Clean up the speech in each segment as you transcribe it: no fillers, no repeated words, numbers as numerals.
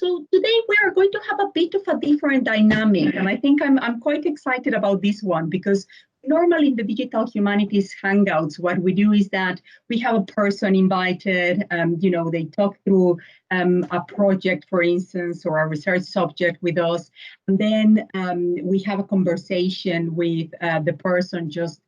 So today we are going to have a bit of a different dynamic, and I think I'm quite excited about this one because normally in the Digital Humanities Hangouts, what we do is that we have a person invited, they talk through a project, for instance, or a research subject with us, and then we have a conversation with the person just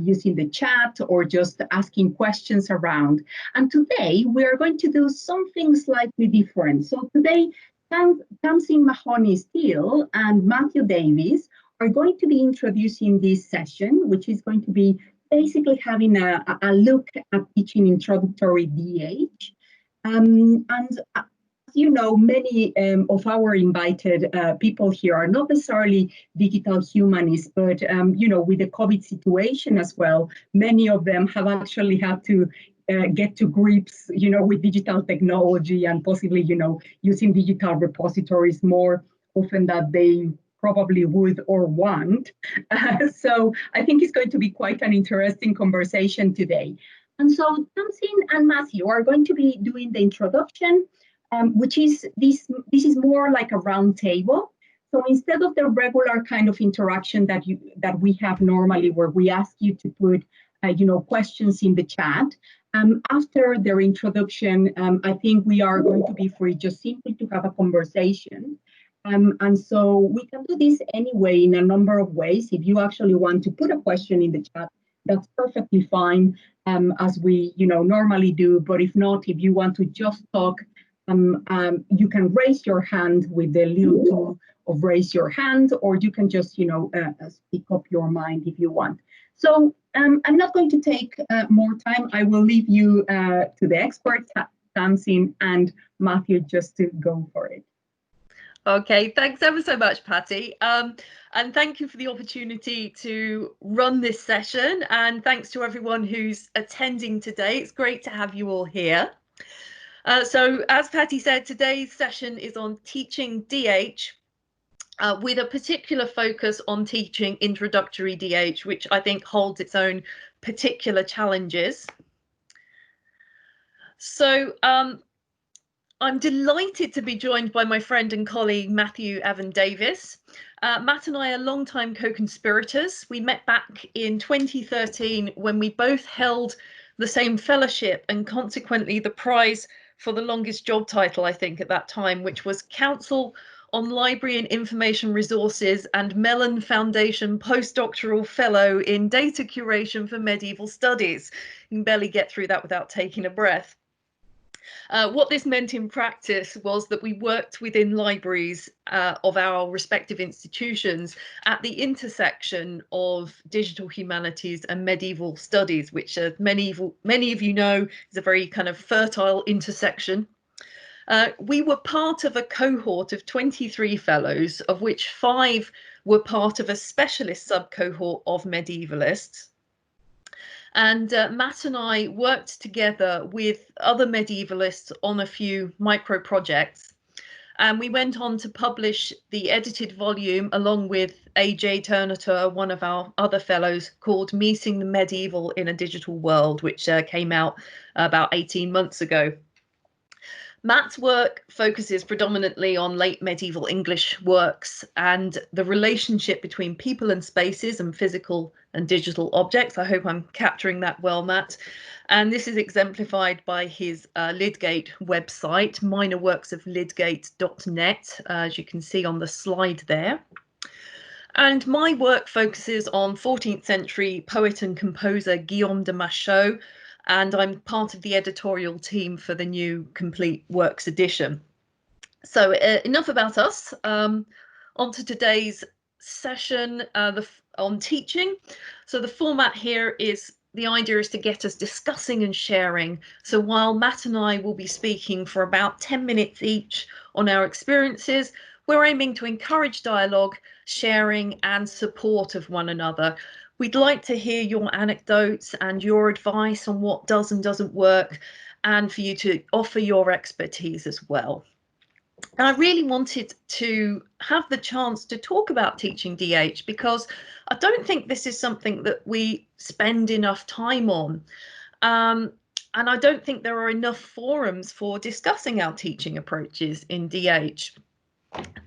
using the chat or just asking questions around. And today we are going to do something slightly different. So today, Tamsyn Mahoney-Steel and Matthew Davis are going to be introducing this session, which is going to be basically having a look at teaching introductory DH. And as you know, many of our invited people here are not necessarily digital humanists, but with the COVID situation as well, many of them have actually had to get to grips, with digital technology and possibly, using digital repositories more often than they probably would or want. So I think it's going to be quite an interesting conversation today. And so Tamsyn and Matthew are going to be doing the introduction, which is this is more like a round table. So instead of the regular kind of interaction that we have normally, where we ask you to put questions in the chat, after their introduction, I think we are going to be free just simply to have a conversation. And so we can do this anyway in a number of ways. If you actually want to put a question in the chat, that's perfectly fine, as we normally do. But if not, if you want to just talk, you can raise your hand with the little tool of raise your hand, or you can just speak up your mind if you want. So I'm not going to take more time. I will leave you to the experts, Tamsyn and Matthew, just to go for it. Okay, thanks ever so much, Patty. And thank you for the opportunity to run this session. And thanks to everyone who's attending today. It's great to have you all here. So as Patty said, today's session is on teaching DH with a particular focus on teaching introductory DH, which I think holds its own particular challenges. So I'm delighted to be joined by my friend and colleague, Matthew Evan Davis. Matt and I are longtime co-conspirators. We met back in 2013 when we both held the same fellowship and consequently the prize for the longest job title, I think, at that time, which was Council on Library and Information Resources and Mellon Foundation Postdoctoral Fellow in Data Curation for Medieval Studies. You can barely get through that without taking a breath. What this meant in practice was that we worked within libraries of our respective institutions at the intersection of digital humanities and medieval studies, which many of you know is a very kind of fertile intersection. We were part of a cohort of 23 fellows, of which 5 were part of a specialist sub-cohort of medievalists. And Matt and I worked together with other medievalists on a few micro projects. And we went on to publish the edited volume along with A.J. Turner, one of our other fellows, called Meeting the Medieval in a Digital World, which came out about 18 months ago. Matt's work focuses predominantly on late medieval English works and the relationship between people and spaces and physical and digital objects. I hope I'm capturing that well, Matt. And this is exemplified by his Lydgate website, minorworksoflydgate.net, as you can see on the slide there. And my work focuses on 14th century poet and composer Guillaume de Machaut, and I'm part of the editorial team for the new complete works edition. So enough about us. On to today's session on teaching. So the format here is, the idea is to get us discussing and sharing. So while Matt and I will be speaking for about 10 minutes each on our experiences, we're aiming to encourage dialogue, sharing and support of one another. We'd like to hear your anecdotes and your advice on what does and doesn't work, and for you to offer your expertise as well. And I really wanted to have the chance to talk about teaching DH because I don't think this is something that we spend enough time on. And I don't think there are enough forums for discussing our teaching approaches in DH.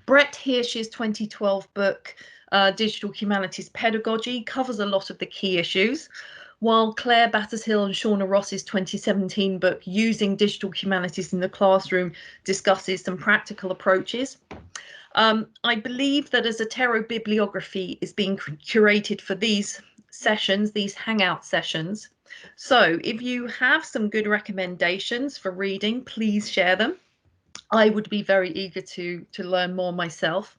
Brett Hirsch's 2012 book, Digital Humanities Pedagogy, covers a lot of the key issues, while Claire Battershill and Shauna Ross's 2017 book, Using Digital Humanities in the Classroom, discusses some practical approaches. I believe that as a Zotero bibliography is being curated for these sessions, these Hangout sessions. So if you have some good recommendations for reading, please share them. I would be very eager to learn more myself.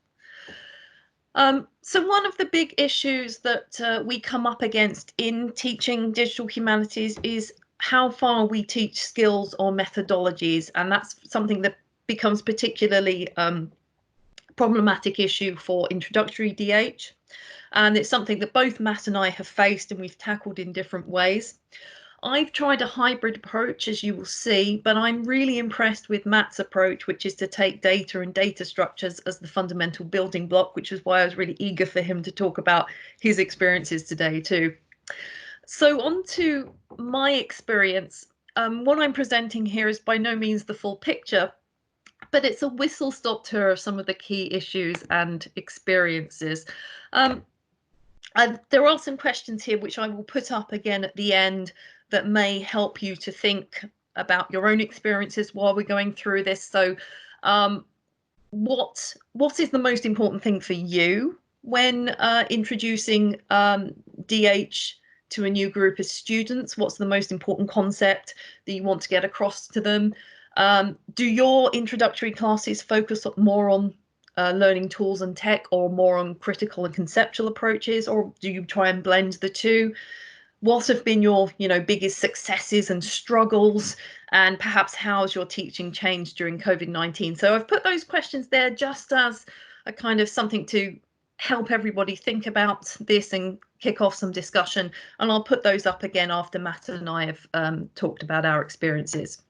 So one of the big issues that we come up against in teaching digital humanities is how far we teach skills or methodologies, and that's something that becomes particularly problematic issue for introductory DH, and it's something that both Matt and I have faced and we've tackled in different ways. I've tried a hybrid approach, as you will see, but I'm really impressed with Matt's approach, which is to take data and data structures as the fundamental building block, which is why I was really eager for him to talk about his experiences today too. So on to my experience. What I'm presenting here is by no means the full picture, but it's a whistle-stop tour of some of the key issues and experiences. There are some questions here which I will put up again at the end that may help you to think about your own experiences while we're going through this. So what is the most important thing for you when introducing DH to a new group of students? What's the most important concept that you want to get across to them? Do your introductory classes focus more on learning tools and tech, or more on critical and conceptual approaches, or do you try and blend the two? What have been your biggest successes and struggles, and perhaps how's your teaching changed during COVID-19? So I've put those questions there just as a kind of something to help everybody think about this and kick off some discussion, and I'll put those up again after Matt and I have talked about our experiences.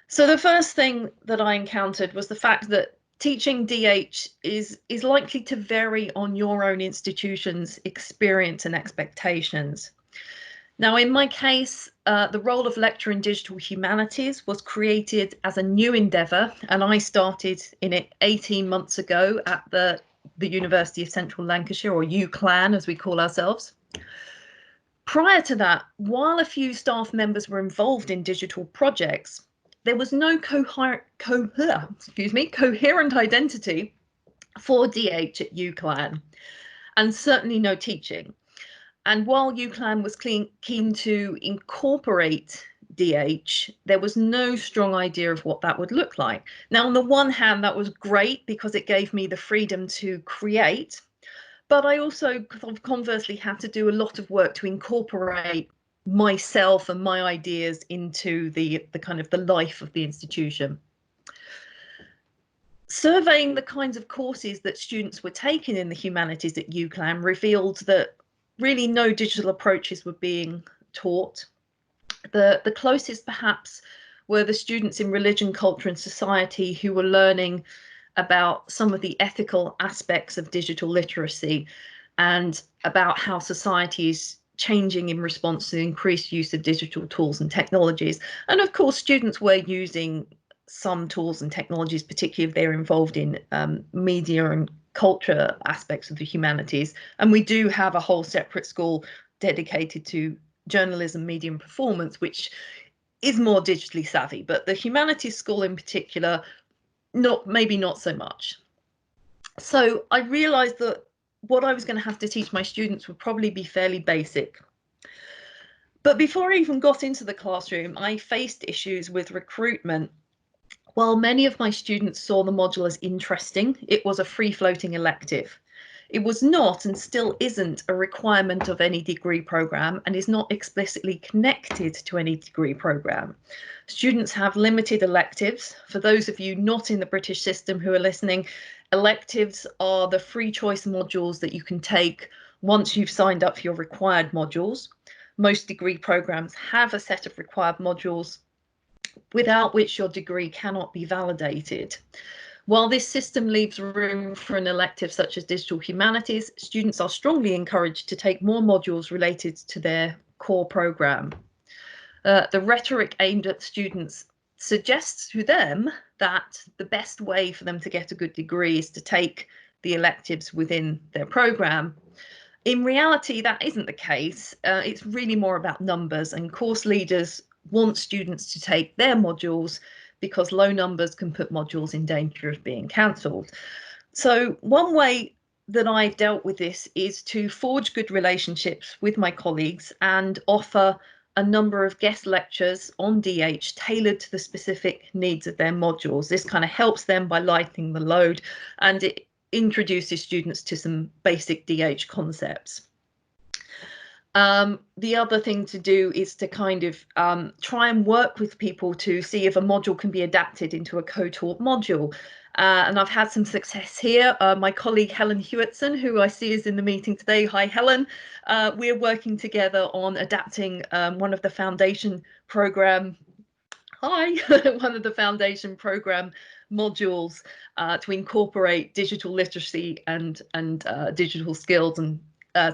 So the first thing that I encountered was the fact that teaching DH is likely to vary on your own institution's experience and expectations. Now, in my case, the role of lecturer in digital humanities was created as a new endeavour, and I started in it 18 months ago at the University of Central Lancashire, or UCLAN as we call ourselves. Prior to that, while a few staff members were involved in digital projects, there was no coherent identity for DH at UCLAN, and certainly no teaching. And while UCLAN was keen to incorporate DH, there was no strong idea of what that would look like. Now, on the one hand, that was great because it gave me the freedom to create, but I also conversely had to do a lot of work to incorporate myself and my ideas into the kind of the life of the institution. Surveying the kinds of courses that students were taking in the humanities at UCLAN revealed that really no digital approaches were being taught. The closest perhaps were the students in religion, culture and society who were learning about some of the ethical aspects of digital literacy and about how society is changing in response to the increased use of digital tools and technologies. And of course, students were using some tools and technologies, particularly if they're involved in media and culture aspects of the humanities. And we do have a whole separate school dedicated to journalism, media and performance, which is more digitally savvy, but the humanities school in particular, maybe not so much. So I realized that what I was going to have to teach my students would probably be fairly basic. But before I even got into the classroom, I faced issues with recruitment. While many of my students saw the module as interesting, it was a free-floating elective. It was not, and still isn't, a requirement of any degree programme and is not explicitly connected to any degree programme. Students have limited electives. For those of you not in the British system who are listening, electives are the free choice modules that you can take once you've signed up for your required modules. Most degree programmes have a set of required modules without which your degree cannot be validated. While this system leaves room for an elective such as digital humanities, students are strongly encouraged to take more modules related to their core programme. The rhetoric aimed at students suggests to them that the best way for them to get a good degree is to take the electives within their program. In reality, that isn't the case. It's really more about numbers, and course leaders want students to take their modules because low numbers can put modules in danger of being cancelled. So one way that I've dealt with this is to forge good relationships with my colleagues and offer a number of guest lectures on DH tailored to the specific needs of their modules. This kind of helps them by lightening the load, and it introduces students to some basic DH concepts. The other thing to do is to kind of try and work with people to see if a module can be adapted into a co-taught module. And I've had some success here. My colleague Helen Hewitson, who I see is in the meeting today. Hi, Helen. We're working together on adapting one of the foundation program. One of the foundation program modules to incorporate digital literacy and digital skills and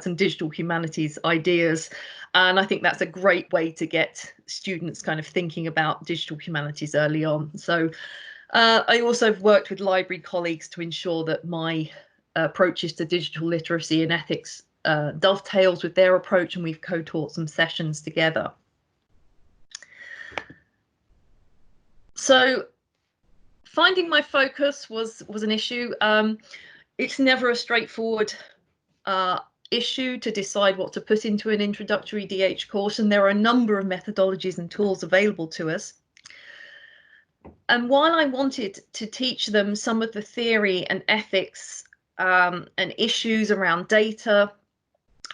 some digital humanities ideas. And I think that's a great way to get students kind of thinking about digital humanities early on. So I also have worked with library colleagues to ensure that my approaches to digital literacy and ethics dovetails with their approach, and we've co-taught some sessions together. So finding my focus was an issue. It's never a straightforward issue to decide what to put into an introductory DH course, and there are a number of methodologies and tools available to us. And while I wanted to teach them some of the theory and ethics and issues around data,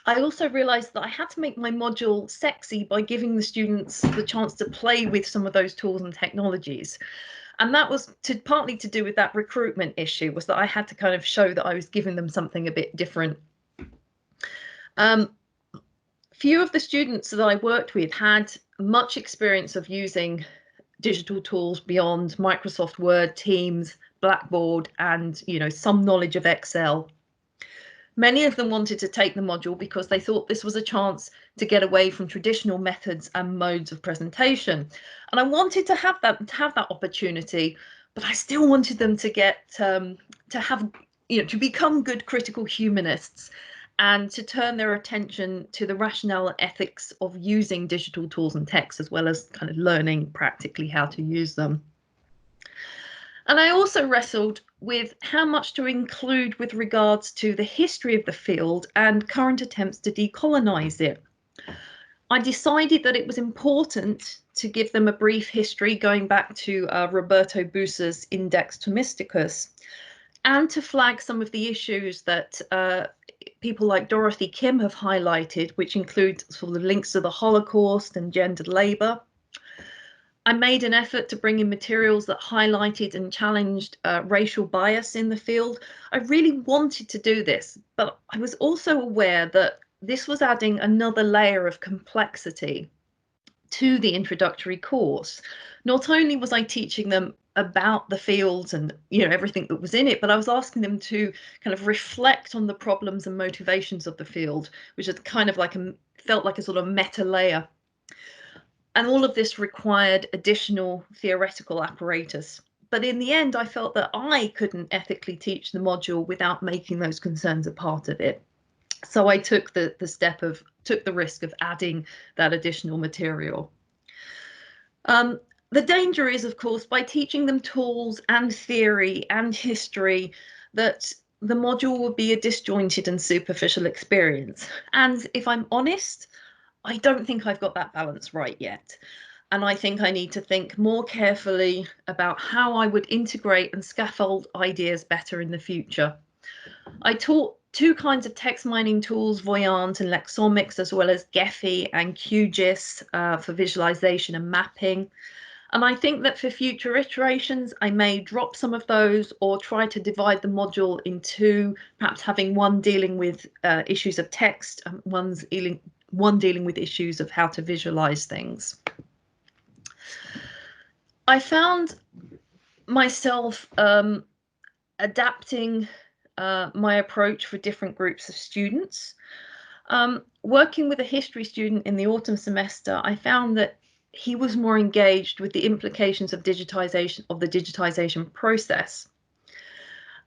I also realized that I had to make my module sexy by giving the students the chance to play with some of those tools and technologies. And that was partly to do with that recruitment issue, was that I had to kind of show that I was giving them something a bit different. Few of the students that I worked with had much experience of using digital tools beyond Microsoft Word, Teams, Blackboard, and some knowledge of Excel. Many of them wanted to take the module because they thought this was a chance to get away from traditional methods and modes of presentation. And I wanted to have that opportunity, but I still wanted them to get to become good critical humanists and to turn their attention to the rationale and ethics of using digital tools and texts, as well as kind of learning practically how to use them. And I also wrestled with how much to include with regards to the history of the field and current attempts to decolonize it. I decided that it was important to give them a brief history going back to Roberto Bussa's Index Thomisticus, and to flag some of the issues that people like Dorothy Kim have highlighted, which include sort of links to the Holocaust and gendered labour. I made an effort to bring in materials that highlighted and challenged racial bias in the field. I really wanted to do this, but I was also aware that this was adding another layer of complexity to the introductory course. Not only was I teaching them about the fields and everything that was in it, but I was asking them to kind of reflect on the problems and motivations of the field, which is kind of like felt like a sort of meta layer. And all of this required additional theoretical apparatus. But in the end, I felt that I couldn't ethically teach the module without making those concerns a part of it. So I took the risk of adding that additional material. The danger is, of course, by teaching them tools and theory and history, that the module will be a disjointed and superficial experience. And if I'm honest, I don't think I've got that balance right yet. And I think I need to think more carefully about how I would integrate and scaffold ideas better in the future. I taught two kinds of text mining tools, Voyant and Lexomics, as well as Gephi and QGIS for visualization and mapping. And I think that for future iterations, I may drop some of those or try to divide the module in two, perhaps having one dealing with issues of text and one dealing with issues of how to visualize things. I found myself adapting my approach for different groups of students. Working with a history student in the autumn semester, I found that he was more engaged with the implications of digitization, of the digitization process,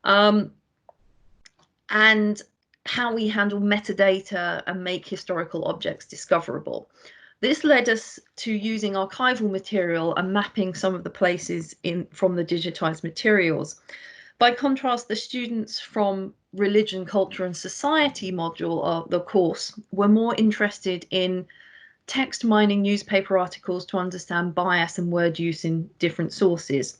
and how we handle metadata and make historical objects discoverable. This led us to using archival material and mapping some of the places from the digitized materials. By contrast, the students from Religion, Culture and Society module of the course were more interested in text mining newspaper articles to understand bias and word use in different sources.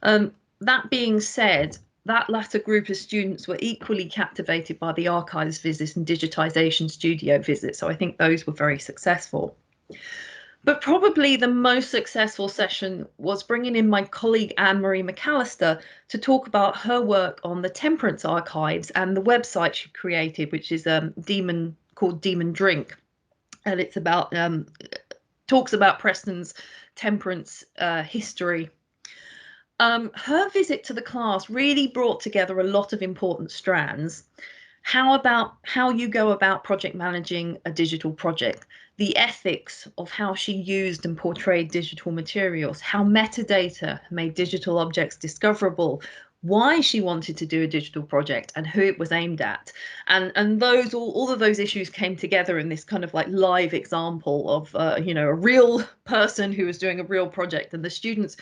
That being said, that latter group of students were equally captivated by the archives visits and digitisation studio visits, so I think those were very successful. But probably the most successful session was bringing in my colleague Anne-Marie McAllister to talk about her work on the Temperance Archives and the website she created, which is called Demon Drink. And it's about talks about Preston's temperance history. Her visit to the class really brought together a lot of important strands. How you go about project managing a digital project, the ethics of how she used and portrayed digital materials, how metadata made digital objects discoverable, why she wanted to do a digital project and who it was aimed at. And those all of those issues came together in this kind of like live example of a real person who was doing a real project, and the students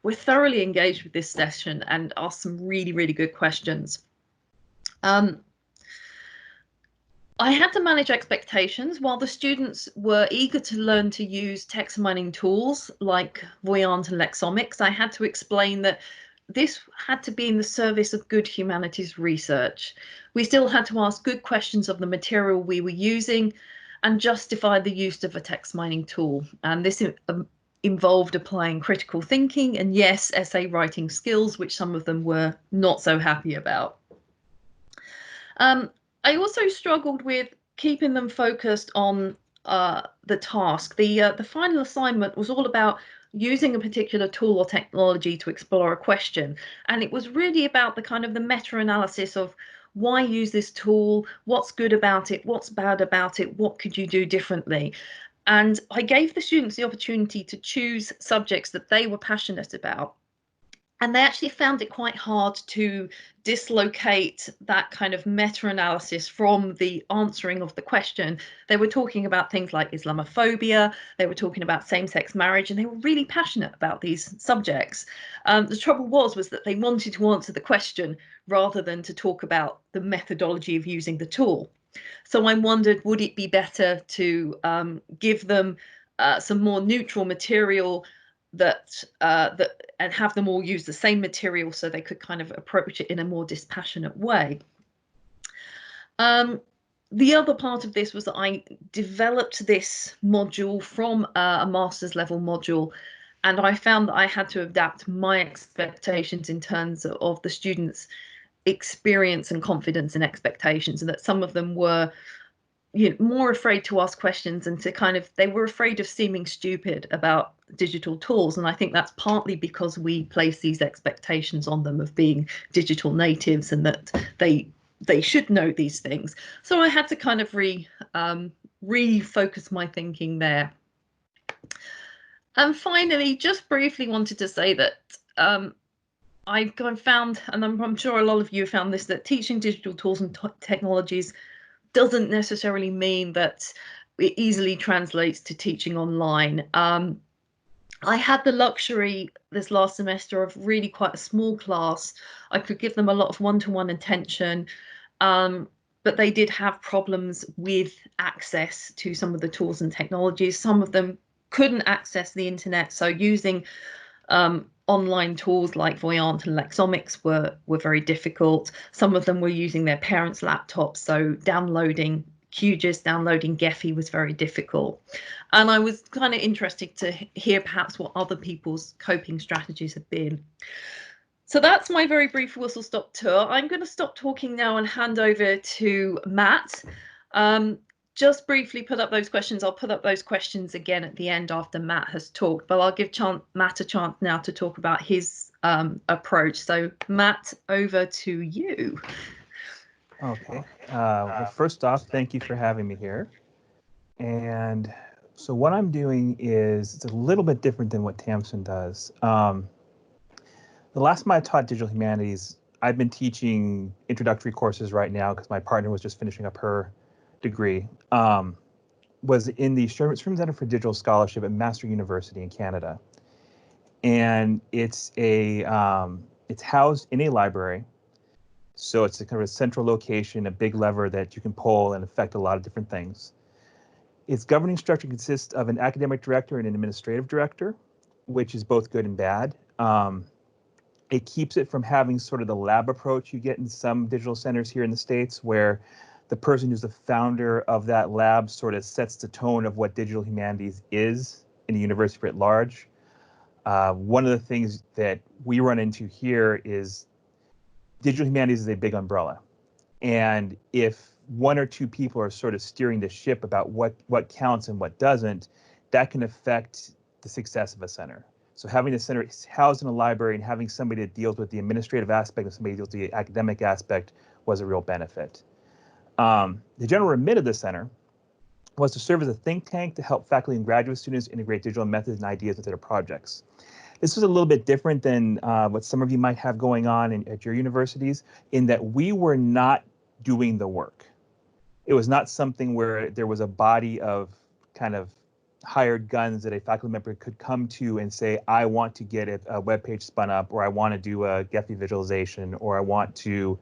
were thoroughly engaged with this session and asked some really, really good questions. I had to manage expectations. While the students were eager to learn to use text mining tools like Voyant and Lexomics, I had to explain that this had to be in the service of good humanities research. We still had to ask good questions of the material we were using and justify the use of a text mining tool. And this involved applying critical thinking and, yes, essay writing skills, which some of them were not so happy about. I also struggled with keeping them focused on the task. The final assignment was all about using a particular tool or technology to explore a question, and it was really about the kind of the meta-analysis of why use this tool, what's good about it, what's bad about it, what could you do differently. And I gave the students the opportunity to choose subjects that they were passionate about. And they actually found it quite hard to dislocate that kind of meta-analysis from the answering of the question. They were talking about things like Islamophobia, they were talking about same-sex marriage, and they were really passionate about these subjects. The trouble was that they wanted to answer the question rather than to talk about the methodology of using the tool. So I wondered, would it be better to give them some more neutral material and have them all use the same material so they could kind of approach it in a more dispassionate way. The other part of this was that I developed this module from a master's level module, and I found that I had to adapt my expectations in terms of the students' experience and confidence and expectations, and that some of them were more afraid to ask questions and they were afraid of seeming stupid about digital tools. And I think that's partly because we place these expectations on them of being digital natives and that they should know these things. So I had to kind of refocus my thinking there. And finally, just briefly wanted to say that I found, and I'm sure a lot of you found this, that teaching digital tools and technologies doesn't necessarily mean that it easily translates to teaching online. I had the luxury this last semester of really quite a small class. I could give them a lot of one-to-one attention, but they did have problems with access to some of the tools and technologies. Some of them couldn't access the internet, so using online tools like Voyant and Lexomics were very difficult. Some of them were using their parents' laptops, so downloading QGIS, downloading Gephi was very difficult. And I was kind of interested to hear perhaps what other people's coping strategies have been. So that's my very brief whistle-stop tour. I'm going to stop talking now and hand over to Matt. Just briefly put up those questions. I'll put up those questions again at the end after Matt has talked, but I'll give Matt a chance now to talk about his approach. So Matt, over to you. Okay. Well, first off, thank you for having me here. And So what I'm doing is it's a little bit different than what Tamsyn does. The last time I taught digital humanities, I've been teaching introductory courses right now because my partner was just finishing up her degree. Was in the SHERMAN Center for Digital Scholarship at Master University in Canada, and it's housed in a library. So it's a kind of a central location, a big lever that you can pull and affect a lot of different things. Its governing structure consists of an academic director and an administrative director, which is both good and bad. It keeps it from having sort of the lab approach you get in some digital centers here in the States, where the person who's the founder of that lab sort of sets the tone of what digital humanities is in the university at large. One of the things that we run into here is digital humanities is a big umbrella. And if one or two people are sort of steering the ship about what counts and what doesn't, that can affect the success of a center. So having the center housed in a library and having somebody that deals with the administrative aspect and somebody that deals with the academic aspect was a real benefit. The general remit of the center was to serve as a think tank to help faculty and graduate students integrate digital methods and ideas into their projects. This was a little bit different than what some of you might have going on at your universities, in that we were not doing the work. It was not something where there was a body of kind of hired guns that a faculty member could come to and say, I want to get a web page spun up, or I want to do a Gephi visualization, or I want to,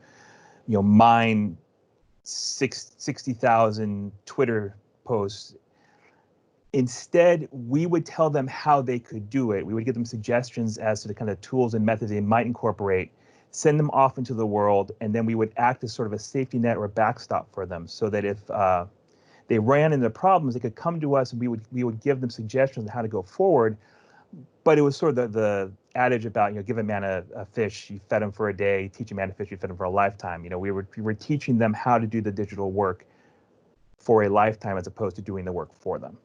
mine 60,000 Twitter posts. Instead, we would tell them how they could do it. We would give them suggestions as to the kind of tools and methods they might incorporate, send them off into the world, and then we would act as sort of a safety net or a backstop for them, so that if they ran into problems, they could come to us and we would give them suggestions on how to go forward. But it was sort of the adage about, give a man a fish, you fed him for a day, teach a man to fish, you fed him for a lifetime. We were teaching them how to do the digital work for a lifetime as opposed to doing the work for them.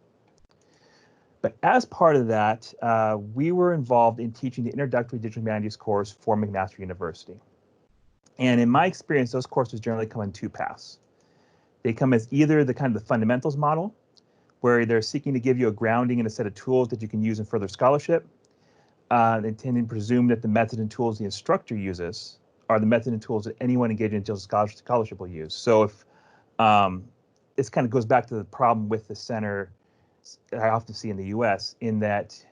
But as part of that, we were involved in teaching the Introductory Digital Humanities course for McMaster University. And in my experience, those courses generally come in two paths. They come as either the kind of the fundamentals model, where they're seeking to give you a grounding and a set of tools that you can use in further scholarship. They tend to presume that the methods and tools the instructor uses are the methods and tools that anyone engaged in digital scholarship will use. So if this kind of goes back to the problem with the center I often see in the US, in that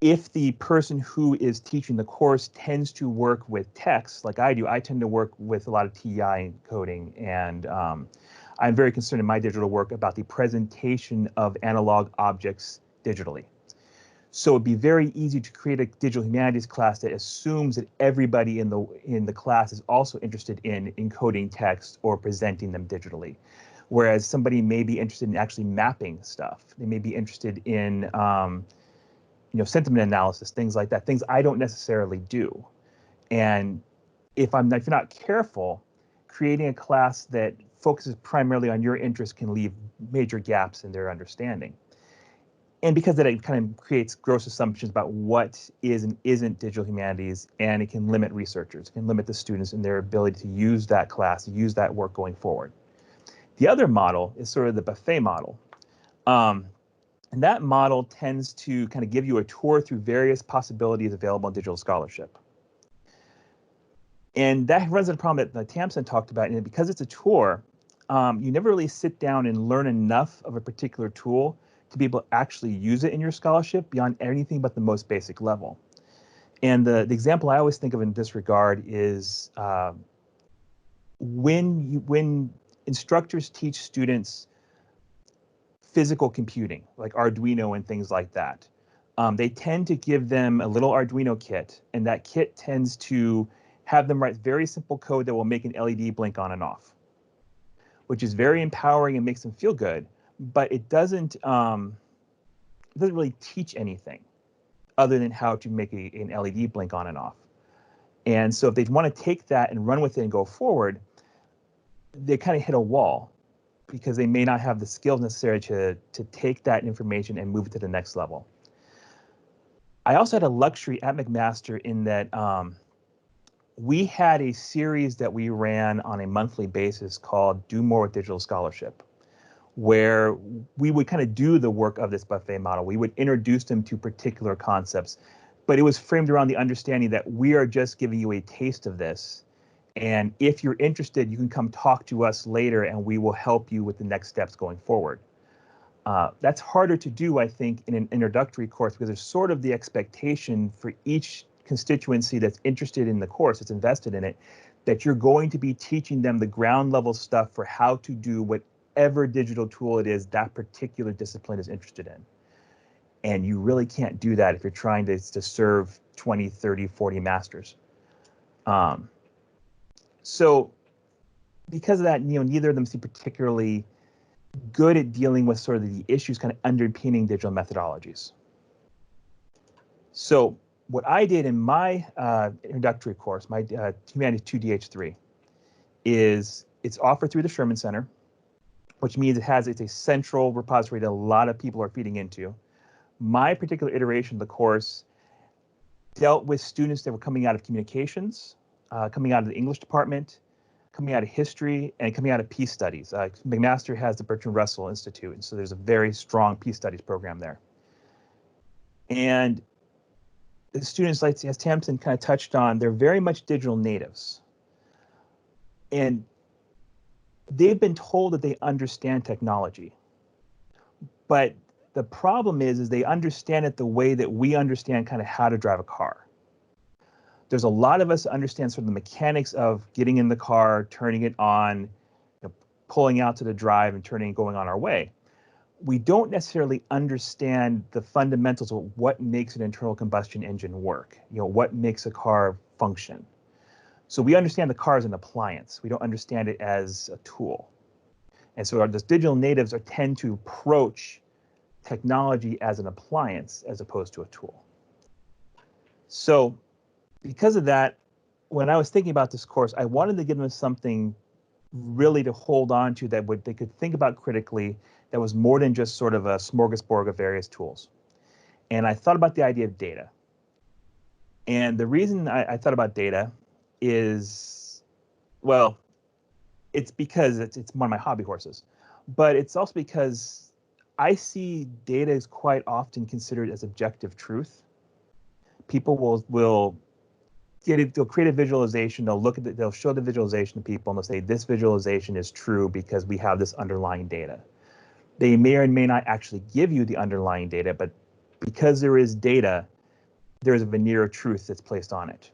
if the person who is teaching the course tends to work with text, like I do, I tend to work with a lot of TI coding, and I'm very concerned in my digital work about the presentation of analog objects digitally. So it'd be very easy to create a digital humanities class that assumes that everybody in the class is also interested in encoding text or presenting them digitally. Whereas somebody may be interested in actually mapping stuff. They may be interested in sentiment analysis, things like that, things I don't necessarily do. And if you're not careful, creating a class that focuses primarily on your interests can leave major gaps in their understanding. And because that, it kind of creates gross assumptions about what is and isn't digital humanities, and it can limit researchers, it can limit the students in their ability to use that class, to use that work going forward. The other model is sort of the buffet model. And that model tends to kind of give you a tour through various possibilities available in digital scholarship. And that runs into the problem that Tamsyn talked about. And because it's a tour, you never really sit down and learn enough of a particular tool to be able to actually use it in your scholarship beyond anything but the most basic level. And the example I always think of in this regard is when instructors teach students physical computing, like Arduino and things like that, they tend to give them a little Arduino kit, and that kit tends to have them write very simple code that will make an LED blink on and off, which is very empowering and makes them feel good, but it doesn't really teach anything other than how to make an LED blink on and off. And so if they want to take that and run with it and go forward, they kind of hit a wall because they may not have the skills necessary to take that information and move it to the next level. I also had a luxury at McMaster in that we had a series that we ran on a monthly basis called Do More with Digital Scholarship, where we would kind of do the work of this buffet model. We would introduce them to particular concepts, but it was framed around the understanding that we are just giving you a taste of this. And if you're interested, you can come talk to us later and we will help you with the next steps going forward. That's harder to do, I think, in an introductory course because there's sort of the expectation for each constituency that's interested in the course, that's invested in it, that you're going to be teaching them the ground level stuff for how to do whatever digital tool it is that particular discipline is interested in. And you really can't do that if you're trying to serve 20, 30, 40 masters. So because of that, neither of them seem particularly good at dealing with sort of the issues kind of underpinning digital methodologies. So what I did in my introductory course, my Humanities 2 DH3, is it's offered through the Sherman Center, which means it's a central repository that a lot of people are feeding into. My particular iteration of the course dealt with students that were coming out of communications, coming out of the English department, coming out of history, and coming out of peace studies. McMaster has the Bertrand Russell Institute, and so there's a very strong peace studies program there. And the students, like as Tamsyn kind of touched on, they're very much digital natives. And they've been told that they understand technology. But the problem is they understand it the way that we understand kind of how to drive a car. There's a lot of us that understand sort of the mechanics of getting in the car, turning it on, pulling out to the drive and turning and going on our way. We don't necessarily understand the fundamentals of what makes an internal combustion engine work, what makes a car function. So we understand the car as an appliance. We don't understand it as a tool. And so those digital natives tend to approach technology as an appliance as opposed to a tool. So because of that, when I was thinking about this course, I wanted to give them something really to hold on to that they could think about critically, that was more than just sort of a smorgasbord of various tools. And I thought about the idea of data. And the reason I thought about data is, well, it's because it's one of my hobby horses, but it's also because I see data is quite often considered as objective truth. People will they'll create a visualization, they'll show the visualization to people and they'll say this visualization is true because we have this underlying data. They may or may not actually give you the underlying data, but because there is data, there's a veneer of truth that's placed on it.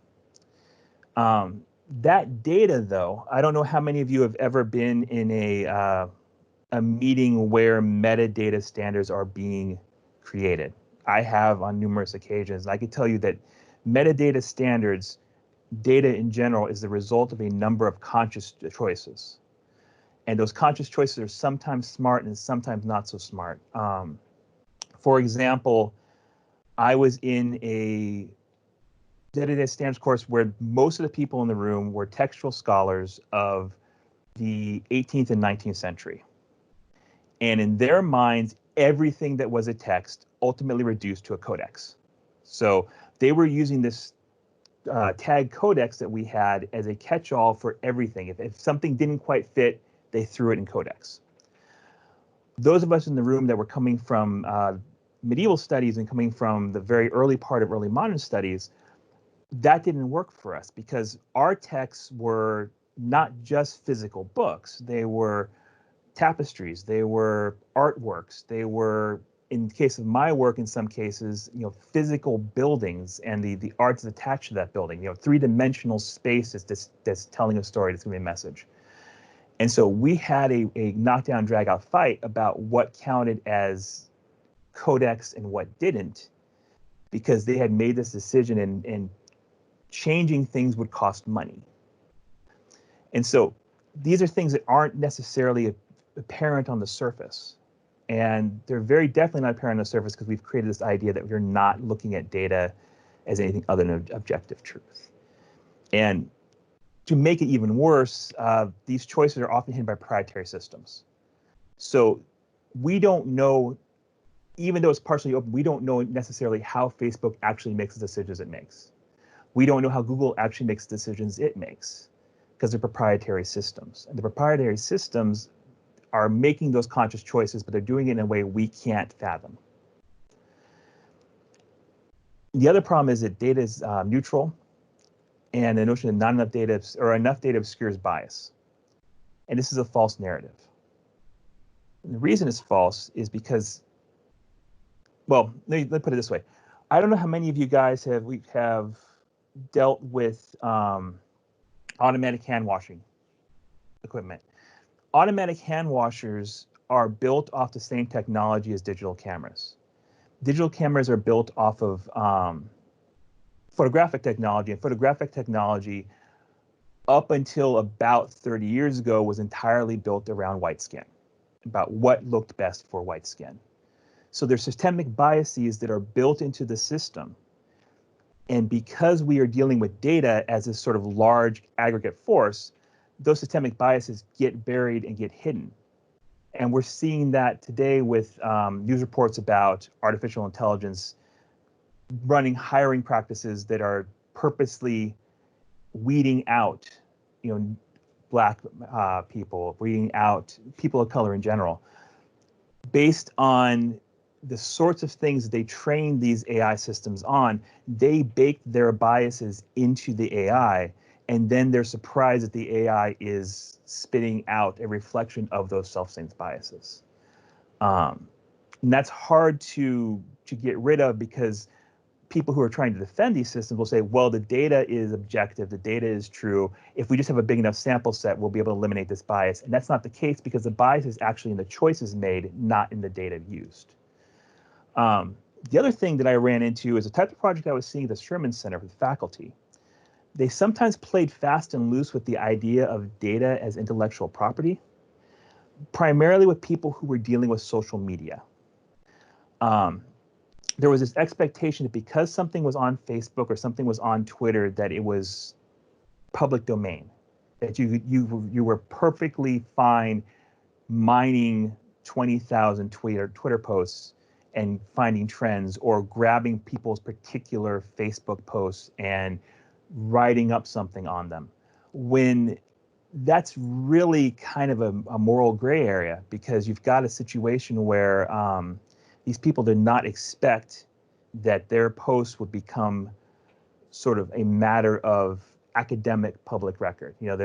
That data, though, I don't know how many of you have ever been in a meeting where metadata standards are being created. I have on numerous occasions. I can tell you that metadata standards, data in general, is the result of a number of conscious choices. And those conscious choices are sometimes smart and sometimes not so smart. For example, I was in a data standards course where most of the people in the room were textual scholars of the 18th and 19th century. And in their minds, everything that was a text ultimately reduced to a codex. So they were using this tag codex that we had as a catch-all for everything. If something didn't quite fit, they threw it in codex. Those of us in the room that were coming from medieval studies and coming from the very early part of early modern studies, that didn't work for us because our texts were not just physical books. They were tapestries, they were artworks, they were, in the case of my work, in some cases, physical buildings and the arts attached to that building, three-dimensional spaces that's telling a story, that's giving a message. And so we had a knockdown, drag-out fight about what counted as codex and what didn't, because they had made this decision and changing things would cost money. And so these are things that aren't necessarily apparent on the surface. And they're very definitely not apparent on the surface because we've created this idea that we're not looking at data as anything other than objective truth. And to make it even worse, these choices are often hidden by proprietary systems. So we don't know, even though it's partially open, we don't know necessarily how Facebook actually makes the decisions it makes. We don't know how Google actually makes the decisions it makes because they're proprietary systems. And the proprietary systems are making those conscious choices, but they're doing it in a way we can't fathom. The other problem is that data is neutral, and the notion that not enough data or enough data obscures bias. And this is a false narrative. And the reason it's false is because, well, let me put it this way. I don't know how many of you guys have dealt with automatic hand washing equipment. Automatic hand washers are built off the same technology as digital cameras. Digital cameras are built off of photographic technology, and photographic technology up until about 30 years ago was entirely built around white skin, about what looked best for white skin. So there's systemic biases that are built into the system. And because we are dealing with data as this sort of large aggregate force, those systemic biases get buried and get hidden. And we're seeing that today with news reports about artificial intelligence running hiring practices that are purposely weeding out, Black people, weeding out people of color in general, based on the sorts of things that they train these AI systems on. They bake their biases into the AI, and then they're surprised that the AI is spitting out a reflection of those self-same biases. And that's hard to get rid of, because people who are trying to defend these systems will say, well, the data is objective, the data is true. If we just have a big enough sample set, we'll be able to eliminate this bias. And that's not the case, because the bias is actually in the choices made, not in the data used. The other thing that I ran into is a type of project I was seeing at the SHERMAN Center with faculty. They sometimes played fast and loose with the idea of data as intellectual property, primarily with people who were dealing with social media. There was this expectation that because something was on Facebook or something was on Twitter, that it was public domain, that you were perfectly fine mining 20,000 Twitter posts and finding trends, or grabbing people's particular Facebook posts and writing up something on them, when that's really kind of a moral gray area, because you've got a situation where these people did not expect that their posts would become sort of a matter of academic public record. You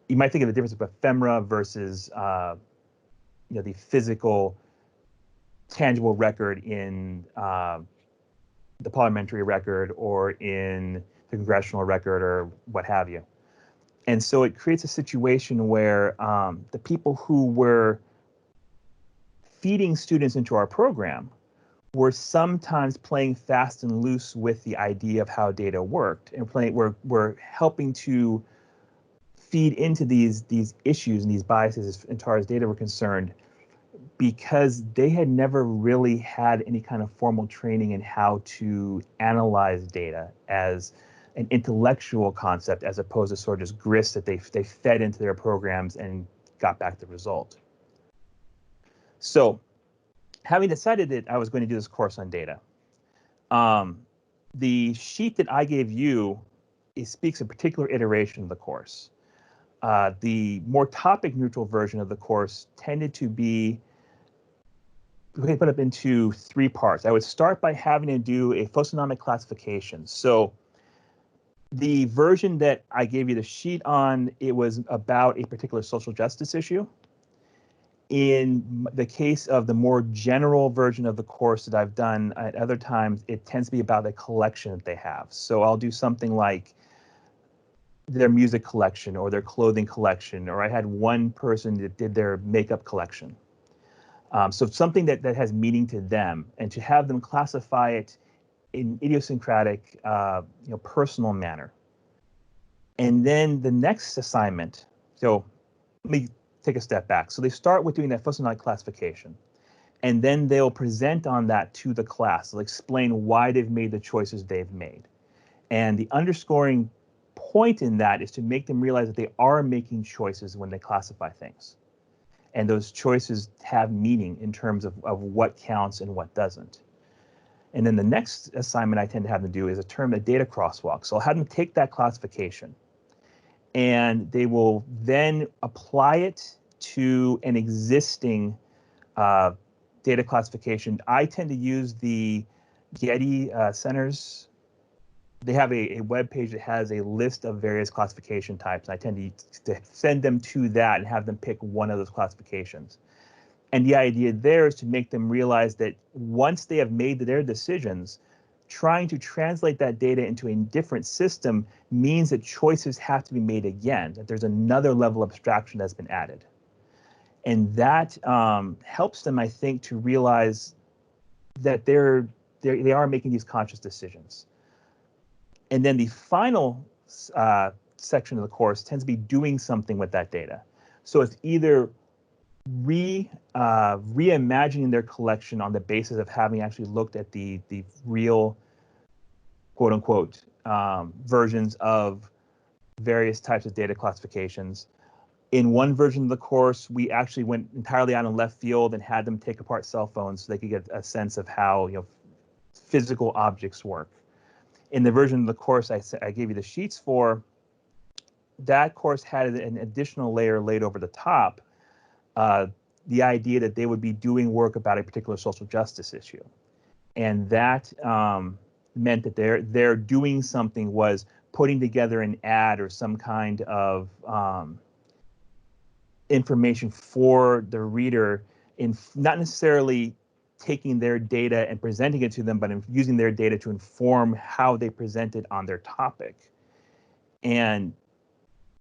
might think of the difference of ephemera versus the physical, tangible record in the parliamentary record or in the congressional record or what have you. And so it creates a situation where the people who were feeding students into our program were sometimes playing fast and loose with the idea of how data worked, and we're helping to feed into these issues and these biases as far as data were concerned, because they had never really had any kind of formal training in how to analyze data as an intellectual concept, as opposed to sort of just grist that they fed into their programs and got back the result. So, having decided that I was going to do this course on data, the sheet that I gave you, it speaks a particular iteration of the course. The more topic neutral version of the course tended to be put up into 3 parts. I would start by having to do a photonomic classification. So the version that I gave you the sheet on, it was about a particular social justice issue. In the case of the more general version of the course that I've done at other times, it tends to be about the collection that they have. So I'll do something like their music collection or their clothing collection, or I had one person that did their makeup collection. So something that has meaning to them, and to have them classify it in idiosyncratic, personal manner. And then the next assignment, so let me take a step back. So they start with doing that photonomic classification, and then they'll present on that to the class. They'll explain why they've made the choices they've made. And the underscoring point in that is to make them realize that they are making choices when they classify things. And those choices have meaning in terms of what counts and what doesn't. And then the next assignment I tend to have them do is a data crosswalk. So I'll have them take that classification, and they will then apply it to an existing data classification. I tend to use the Getty Center's. They have a web page that has a list of various classification types. I tend to send them to that and have them pick one of those classifications. And the idea there is to make them realize that once they have made their decisions, trying to translate that data into a different system means that choices have to be made again, that there's another level of abstraction that's been added. And that helps them, I think, to realize that they are making these conscious decisions. And then the final section of the course tends to be doing something with that data. So it's either reimagining their collection on the basis of having actually looked at the real, quote unquote, versions of various types of data classifications. In one version of the course, we actually went entirely out in left field and had them take apart cell phones so they could get a sense of how physical objects work. In the version of the course I gave you the sheets for, that course had an additional layer laid over the top, the idea that they would be doing work about a particular social justice issue. And that meant that their doing something was putting together an ad or some kind of information for the reader, in not necessarily taking their data and presenting it to them, but using their data to inform how they present it on their topic. And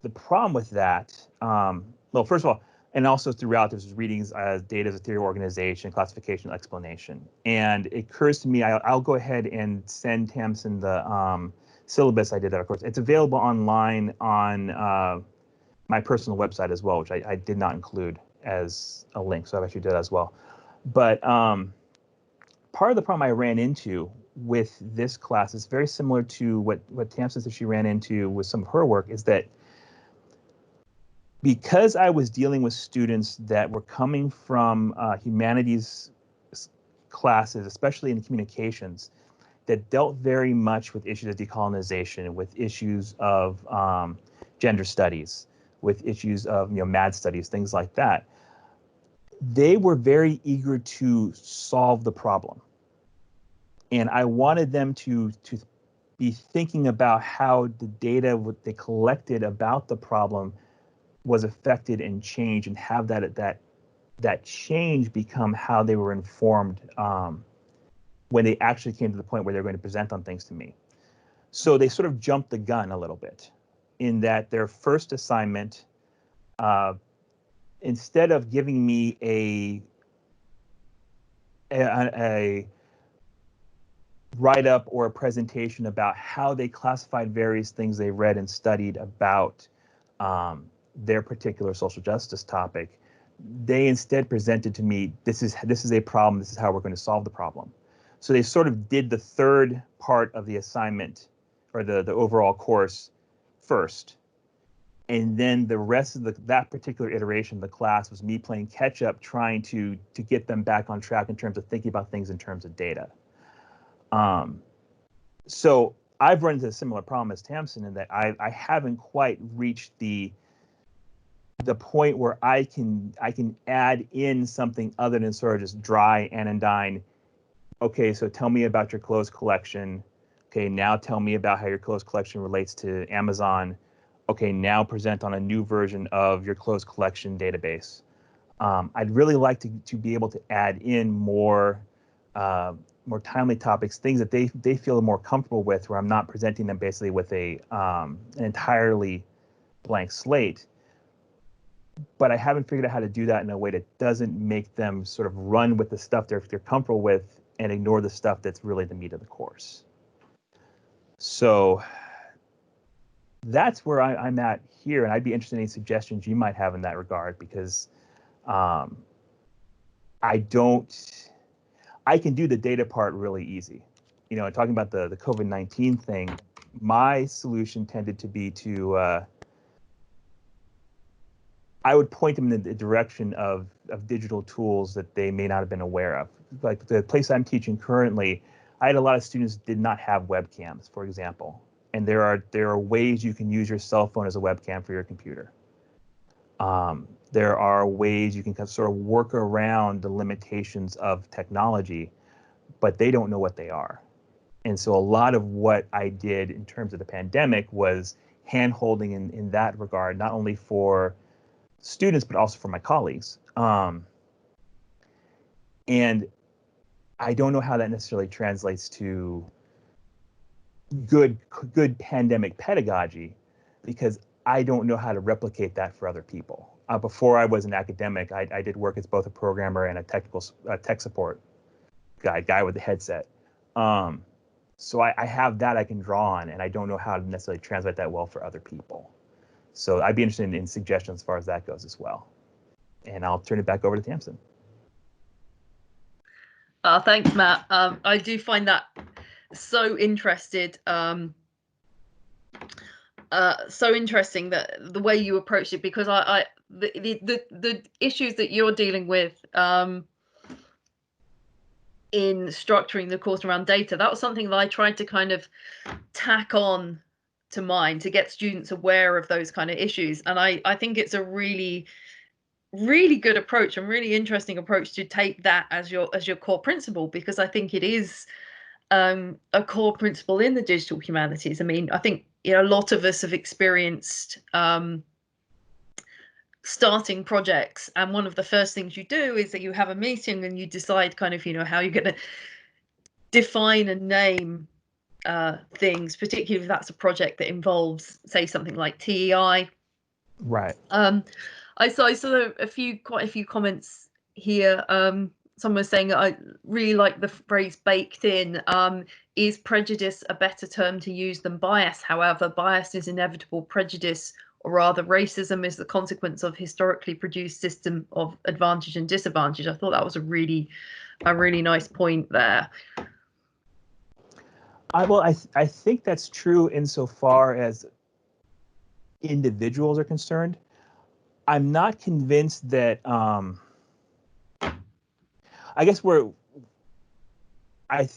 the problem with that, well, first of all, and also throughout, there's readings as data as a theory of organization, classification, explanation. And it occurs to me, I'll go ahead and send Tamsyn the syllabus I did that, of course. It's available online on my personal website as well, which I did not include as a link, so I've actually did that as well. But part of the problem I ran into with this class is very similar to what Tamsyn said she ran into with some of her work, is that because I was dealing with students that were coming from humanities classes, especially in communications, that dealt very much with issues of decolonization, with issues of gender studies, with issues of mad studies, things like that, they were very eager to solve the problem. And I wanted them to be thinking about how the data they collected about the problem was affected and changed, and have that change become how they were informed when they actually came to the point where they're going to present on things to me. So they sort of jumped the gun a little bit in that their first assignment, instead of giving me a write-up or a presentation about how they classified various things they read and studied about their particular social justice topic, they instead presented to me, this is a problem, this is how we're going to solve the problem. So they sort of did the third part of the assignment, or the overall course, first. And then the rest of that particular iteration of the class was me playing catch up, trying to get them back on track in terms of thinking about things in terms of data. So I've run into a similar problem as Tamsyn in that I haven't quite reached the point where I can add in something other than sort of just dry anodyne. Okay, so tell me about your clothes collection. Okay, now tell me about how your clothes collection relates to Amazon. Okay, now present on a new version of your clothes collection database. I'd really like to be able to add in more timely topics, things that they feel more comfortable with, where I'm not presenting them basically with an entirely blank slate. But I haven't figured out how to do that in a way that doesn't make them sort of run with the stuff they're comfortable with and ignore the stuff that's really the meat of the course. So that's where I'm at here, and I'd be interested in any suggestions you might have in that regard, because I can do the data part really easy. Talking about the COVID-19 thing, my solution tended to be to I would point them in the direction of digital tools that they may not have been aware of. Like the place I'm teaching currently, I had a lot of students that did not have webcams, for example. And there are ways you can use your cell phone as a webcam for your computer. There are ways you can kind of sort of work around the limitations of technology, but they don't know what they are. And so a lot of what I did in terms of the pandemic was hand-holding in that regard, not only for students, but also for my colleagues. And I don't know how that necessarily translates to good pandemic pedagogy, because I don't know how to replicate that for other people. Before I was an academic, I did work as both a programmer and a tech support guy with the headset. So I have that I can draw on, and I don't know how to necessarily translate that well for other people. So I'd be interested in suggestions as far as that goes as well. And I'll turn it back over to Tamsyn. Thanks, Matt. I do find that so interesting that the way you approached it, because the issues that you're dealing with in structuring the course around data, that was something that I tried to kind of tack on to mine to get students aware of those kind of issues. And I think it's a really good approach and really interesting approach to take that as your core principle, because I think it is a core principle in the digital humanities. I mean, I think, you know, a lot of us have experienced starting projects, and one of the first things you do is that you have a meeting and you decide kind of, you know, how you're going to define and name things, particularly if that's a project that involves, say, something like TEI. Right. I saw quite a few comments here. Someone was saying, I really like the phrase baked in. Is prejudice a better term to use than bias? However, bias is inevitable. Prejudice, or rather racism, is the consequence of historically produced system of advantage and disadvantage. I thought that was a really nice point there. I think that's true insofar as individuals are concerned. I'm not convinced that, I guess well, let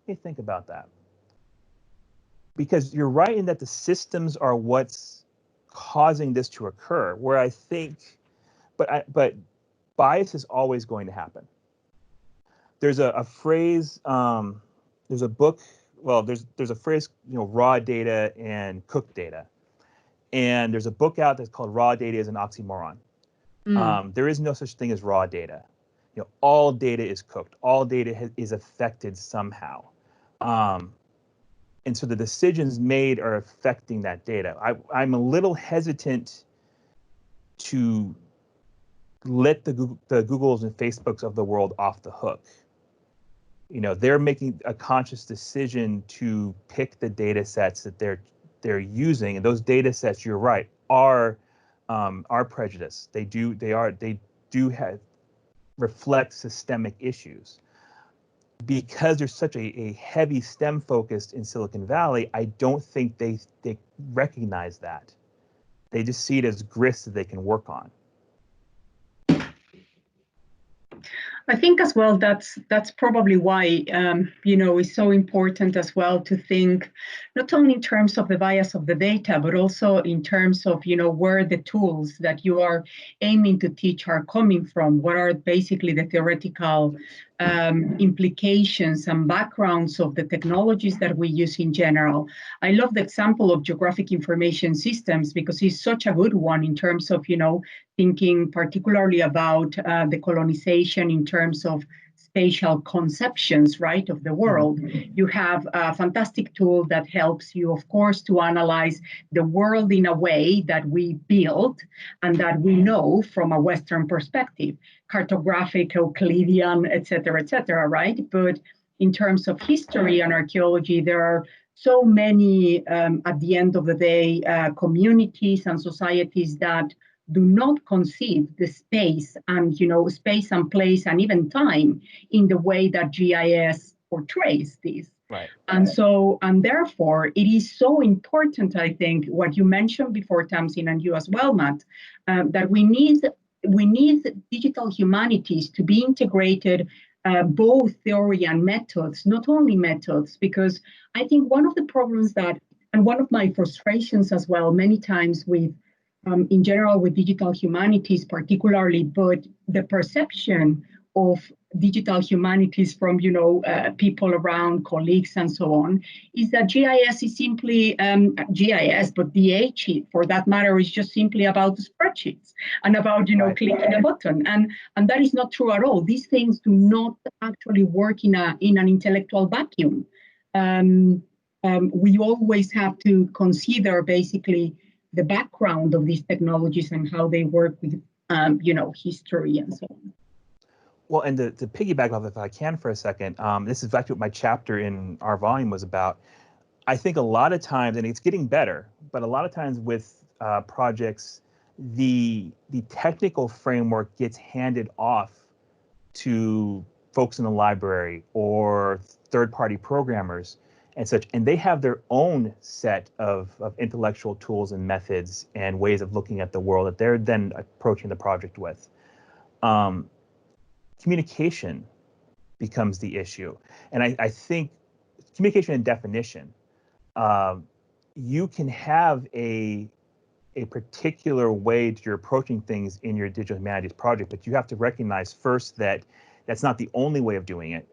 me think about that. Because you're right in that the systems are what's causing this to occur, where I think, but bias is always going to happen. There's a phrase, there's a book, well, there's a phrase, you know, raw data and cooked data. And there's a book out that's called Raw Data is an Oxymoron. There is no such thing as raw data. You know, all data is cooked. All data is affected somehow. And so the decisions made are affecting that data. I'm a little hesitant to let the Googles and Facebooks of the world off the hook. You know, they're making a conscious decision to pick the data sets that they're using, and those data sets, you're right, are prejudiced. They do reflect systemic issues. Because there's such a heavy STEM focus in Silicon Valley, I don't think they recognize that. They just see it as grist that they can work on. I think as well that's probably why you know, it's so important as well to think not only in terms of the bias of the data, but also in terms of, you know, where the tools that you are aiming to teach are coming from. What are basically the theoretical implications and backgrounds of the technologies that we use in general. I love the example of geographic information systems because it's such a good one in terms of, you know, thinking particularly about the colonization in terms of spatial conceptions, right, of the world. You have a fantastic tool that helps you, of course, to analyze the world in a way that we build and that we know from a Western perspective, cartographic, Euclidean, et cetera, right? But in terms of history and archaeology, there are so many, at the end of the day, communities and societies that do not conceive the space and, you know, space and place and even time in the way that GIS portrays this. Right. And so, and therefore, it is so important, I think, what you mentioned before, Tamsyn, and you as well, Matt, that we need digital humanities to be integrated, both theory and methods, not only methods, because I think one of the problems that, and one of my frustrations as well, many times with in general with digital humanities particularly, but the perception of digital humanities from, people around, colleagues and so on, is that GIS is simply GIS, but DH for that matter is just simply about spreadsheets and about, Right. clicking a button. And that is not true at all. These things do not actually work in an intellectual vacuum. We always have to consider basically the background of these technologies and how they work with, history and so on. Well, and to piggyback off, if I can for a second, this is actually what my chapter in our volume was about. I think a lot of times, and it's getting better, but a lot of times with projects, the technical framework gets handed off to folks in the library or third-party programmers and such, and they have their own set of intellectual tools and methods and ways of looking at the world that they're then approaching the project with. Communication becomes the issue. And I think communication and definition, you can have a particular way that you're approaching things in your digital humanities project, but you have to recognize first that that's not the only way of doing it.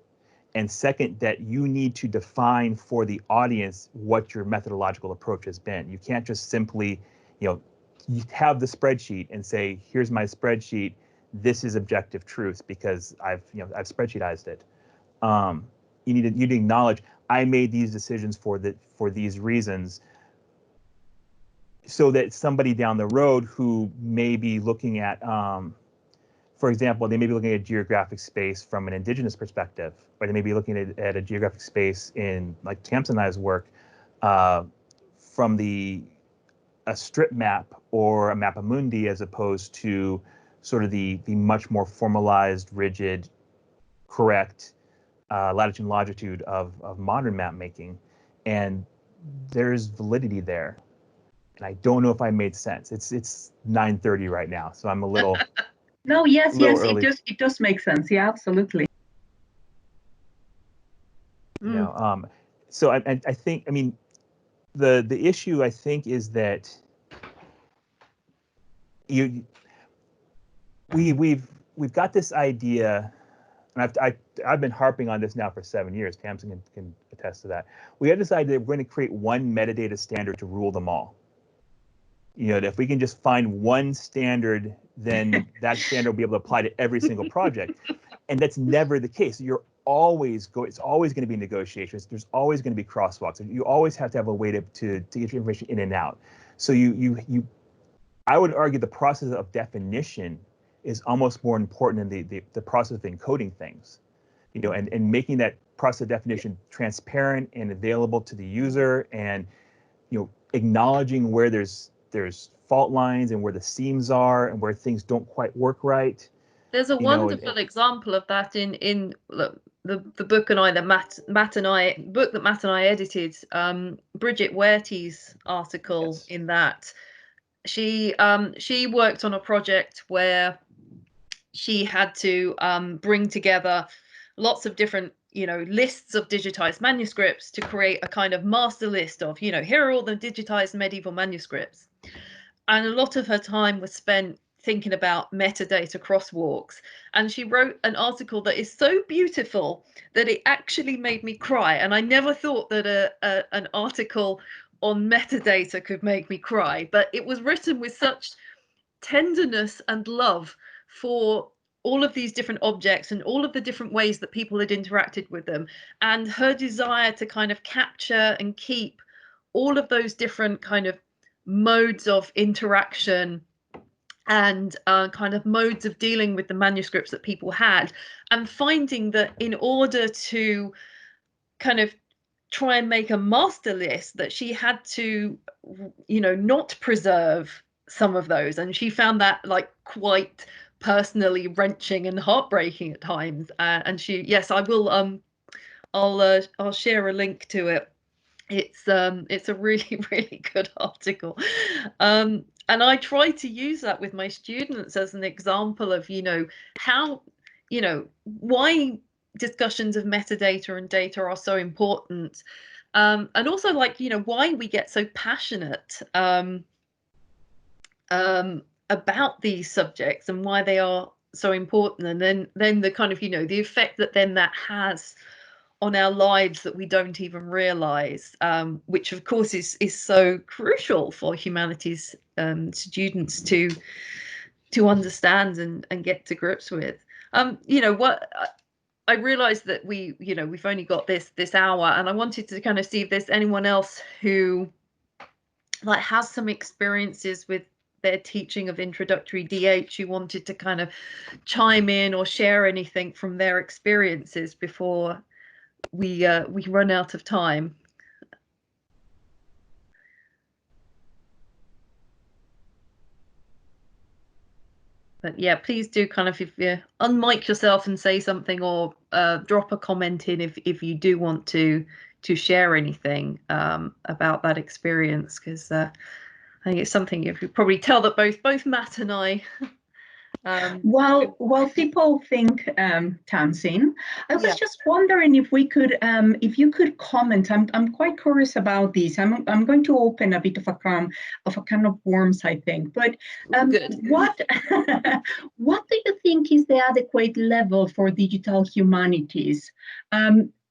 And second, that you need to define for the audience what your methodological approach has been. You can't just simply, you have the spreadsheet and say, here's my spreadsheet. This is objective truth because I've spreadsheetized it. You need to acknowledge I made these decisions for these reasons, so that somebody down the road who may be looking at, for example, they may be looking at geographic space from an indigenous perspective, or they may be looking at a geographic space in like Tamsyn and I's work from a strip map or a mappa mundi, as opposed to sort of the much more formalized, rigid, correct latitude and longitude of modern map making. And there's validity there. And I don't know if I made sense. It's 9:30 right now, so I'm a little No, yes, early. it does make sense. Yeah, absolutely. So I think, I mean, the issue I think is that we've got this idea, and I've been harping on this now for 7 years. Tamsyn can attest to that. We have this idea that we're going to create one metadata standard to rule them all. That if we can just find one standard, then that standard will be able to apply to every single project. And that's never the case. It's always going to be negotiations. There's always going to be crosswalks. You always have to have a way to get your information in and out. So I would argue the process of definition is almost more important than the process of encoding things, and making that process of definition transparent and available to the user, and acknowledging where there's fault lines and where the seams are and where things don't quite work right. There's a wonderful example of that in the book that Matt and I edited, Bridget Werty's article. Yes. In that she worked on a project where she had to bring together lots of different lists of digitized manuscripts to create a kind of master list of here are all the digitized medieval manuscripts. And a lot of her time was spent thinking about metadata crosswalks. And she wrote an article that is so beautiful that it actually made me cry. And I never thought that an article on metadata could make me cry, but it was written with such tenderness and love for all of these different objects and all of the different ways that people had interacted with them, and her desire to kind of capture and keep all of those different kind of modes of interaction and kind of modes of dealing with the manuscripts that people had, and finding that in order to kind of try and make a master list, that she had to not preserve some of those, and she found that like quite personally wrenching and heartbreaking at times. And I will I'll share a link to it. It's a really, really good article. And I try to use that with my students as an example of, how, why discussions of metadata and data are so important. And also, like, why we get so passionate about these subjects and why they are so important, and then the kind of, you know, the effect that then that has on our lives that we don't even realize, which of course is so crucial for humanities students to understand and get to grips with. You know what, I realized that we've only got this hour, and I wanted to kind of see if there's anyone else who like has some experiences with their teaching of introductory DH who wanted to kind of chime in or share anything from their experiences before we run out of time. But yeah, please do kind of, if you unmic yourself and say something, or drop a comment in if you do want to share anything about that experience, because I think it's something you could probably tell that both Matt and I. While people think, Tamsyn, I was just wondering if we could, if you could comment. I'm quite curious about this. I'm going to open a bit of a can of worms, I think. But what what do you think is the adequate level for digital humanities?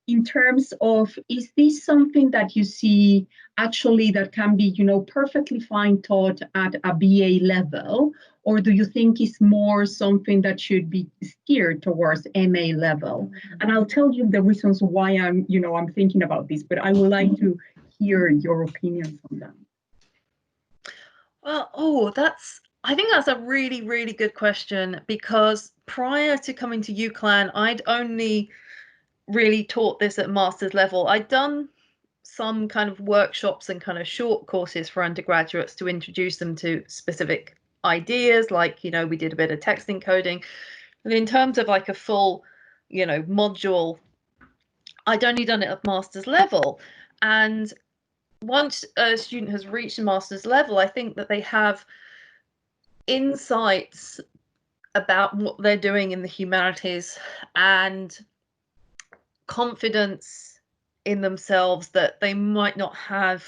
In terms of, is this something that you see actually that can be, you know, perfectly fine taught at a BA level? Or do you think it's more something that should be steered towards MA level? And I'll tell you the reasons why I'm thinking about this, but I would like to hear your opinions on that. Well, I think that's a really, really good question, because prior to coming to UCLAN, I'd only really taught this at master's level. I'd done some kind of workshops and kind of short courses for undergraduates to introduce them to specific ideas, like, you know, we did a bit of text encoding. And in terms of like a full, you know, module, I'd only done it at master's level. And once a student has reached a master's level, I think that they have insights about what they're doing in the humanities and confidence in themselves that they might not have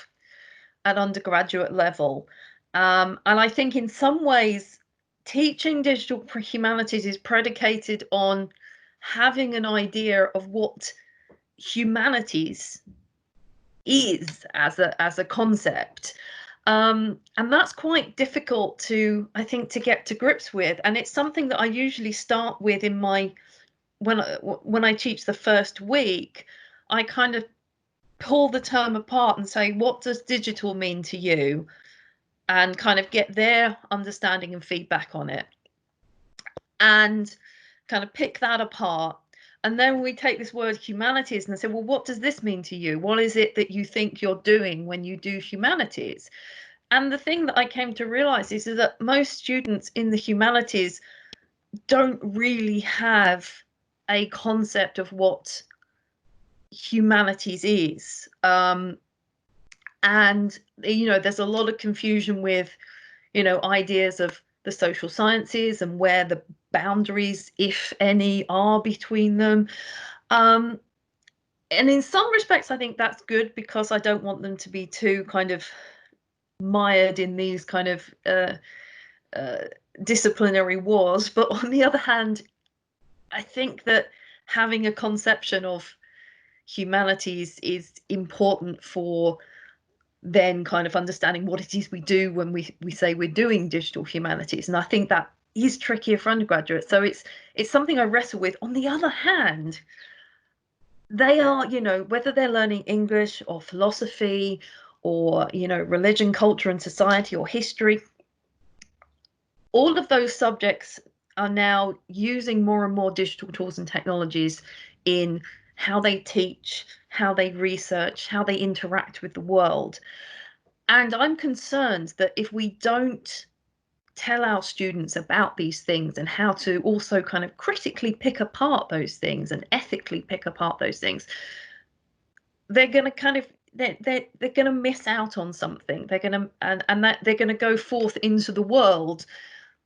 at undergraduate level. And I think in some ways, teaching digital humanities is predicated on having an idea of what humanities is as a concept. And that's quite difficult to, I think, to get to grips with. And it's something that I usually start with in my, when I teach the first week, I kind of pull the term apart and say, what does digital mean to you? And kind of get their understanding and feedback on it, and kind of pick that apart. And then we take this word humanities and say, well, what does this mean to you? What is it that you think you're doing when you do humanities? And the thing that I came to realize is that most students in the humanities don't really have a concept of what humanities is. And, you know, there's a lot of confusion with, you know, ideas of the social sciences and where the boundaries, if any, are between them. And in some respects, I think that's good, because I don't want them to be too kind of mired in these kind of disciplinary wars. But on the other hand, I think that having a conception of humanities is important for then kind of understanding what it is we do when we say we're doing digital humanities. And I think that is trickier for undergraduates. So it's something I wrestle with. On the other hand, they are, you know, whether they're learning English or philosophy or, you know, religion, culture and society or history, all of those subjects are now using more and more digital tools and technologies in how they teach, how they research, how they interact with the world. And I'm concerned that if we don't tell our students about these things and how to also kind of critically pick apart those things and ethically pick apart those things, they're going to kind of, they're going to miss out on something. They're going to, and that they're going to go forth into the world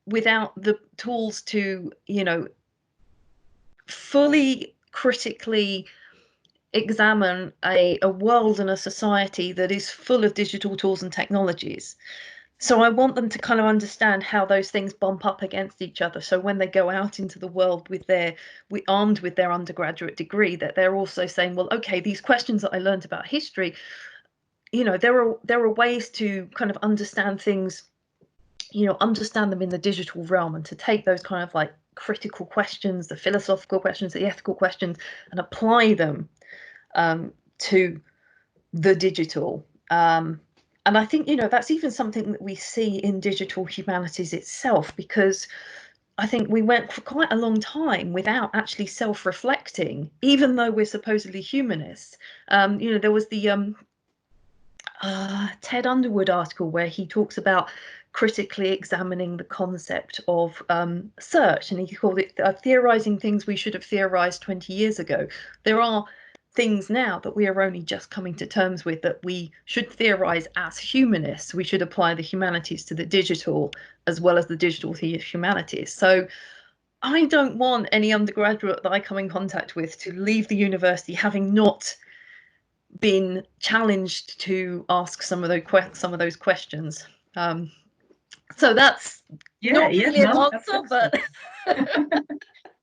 without the tools to, you know, fully critically examine a world and a society that is full of digital tools and technologies. So I want them to kind of understand how those things bump up against each other. So when they go out into the world armed with their undergraduate degree, that they're also saying, well, okay, these questions that I learned about history, you know, there are ways to kind of understand things, you know, understand them in the digital realm, and to take those kind of like critical questions, the philosophical questions, the ethical questions, and apply them to the digital. And I think, you know, that's even something that we see in digital humanities itself, because I think we went for quite a long time without actually self-reflecting, even though we're supposedly humanists. You know, there was the Ted Underwood article where he talks about critically examining the concept of search, and he called it theorizing things we should have theorized 20 years ago. There are things now that we are only just coming to terms with, that we should theorize as humanists. We should apply the humanities to the digital as well as the digital to humanities. So I don't want any undergraduate that I come in contact with to leave the university having not been challenged to ask some of those questions. So that's not really an answer, but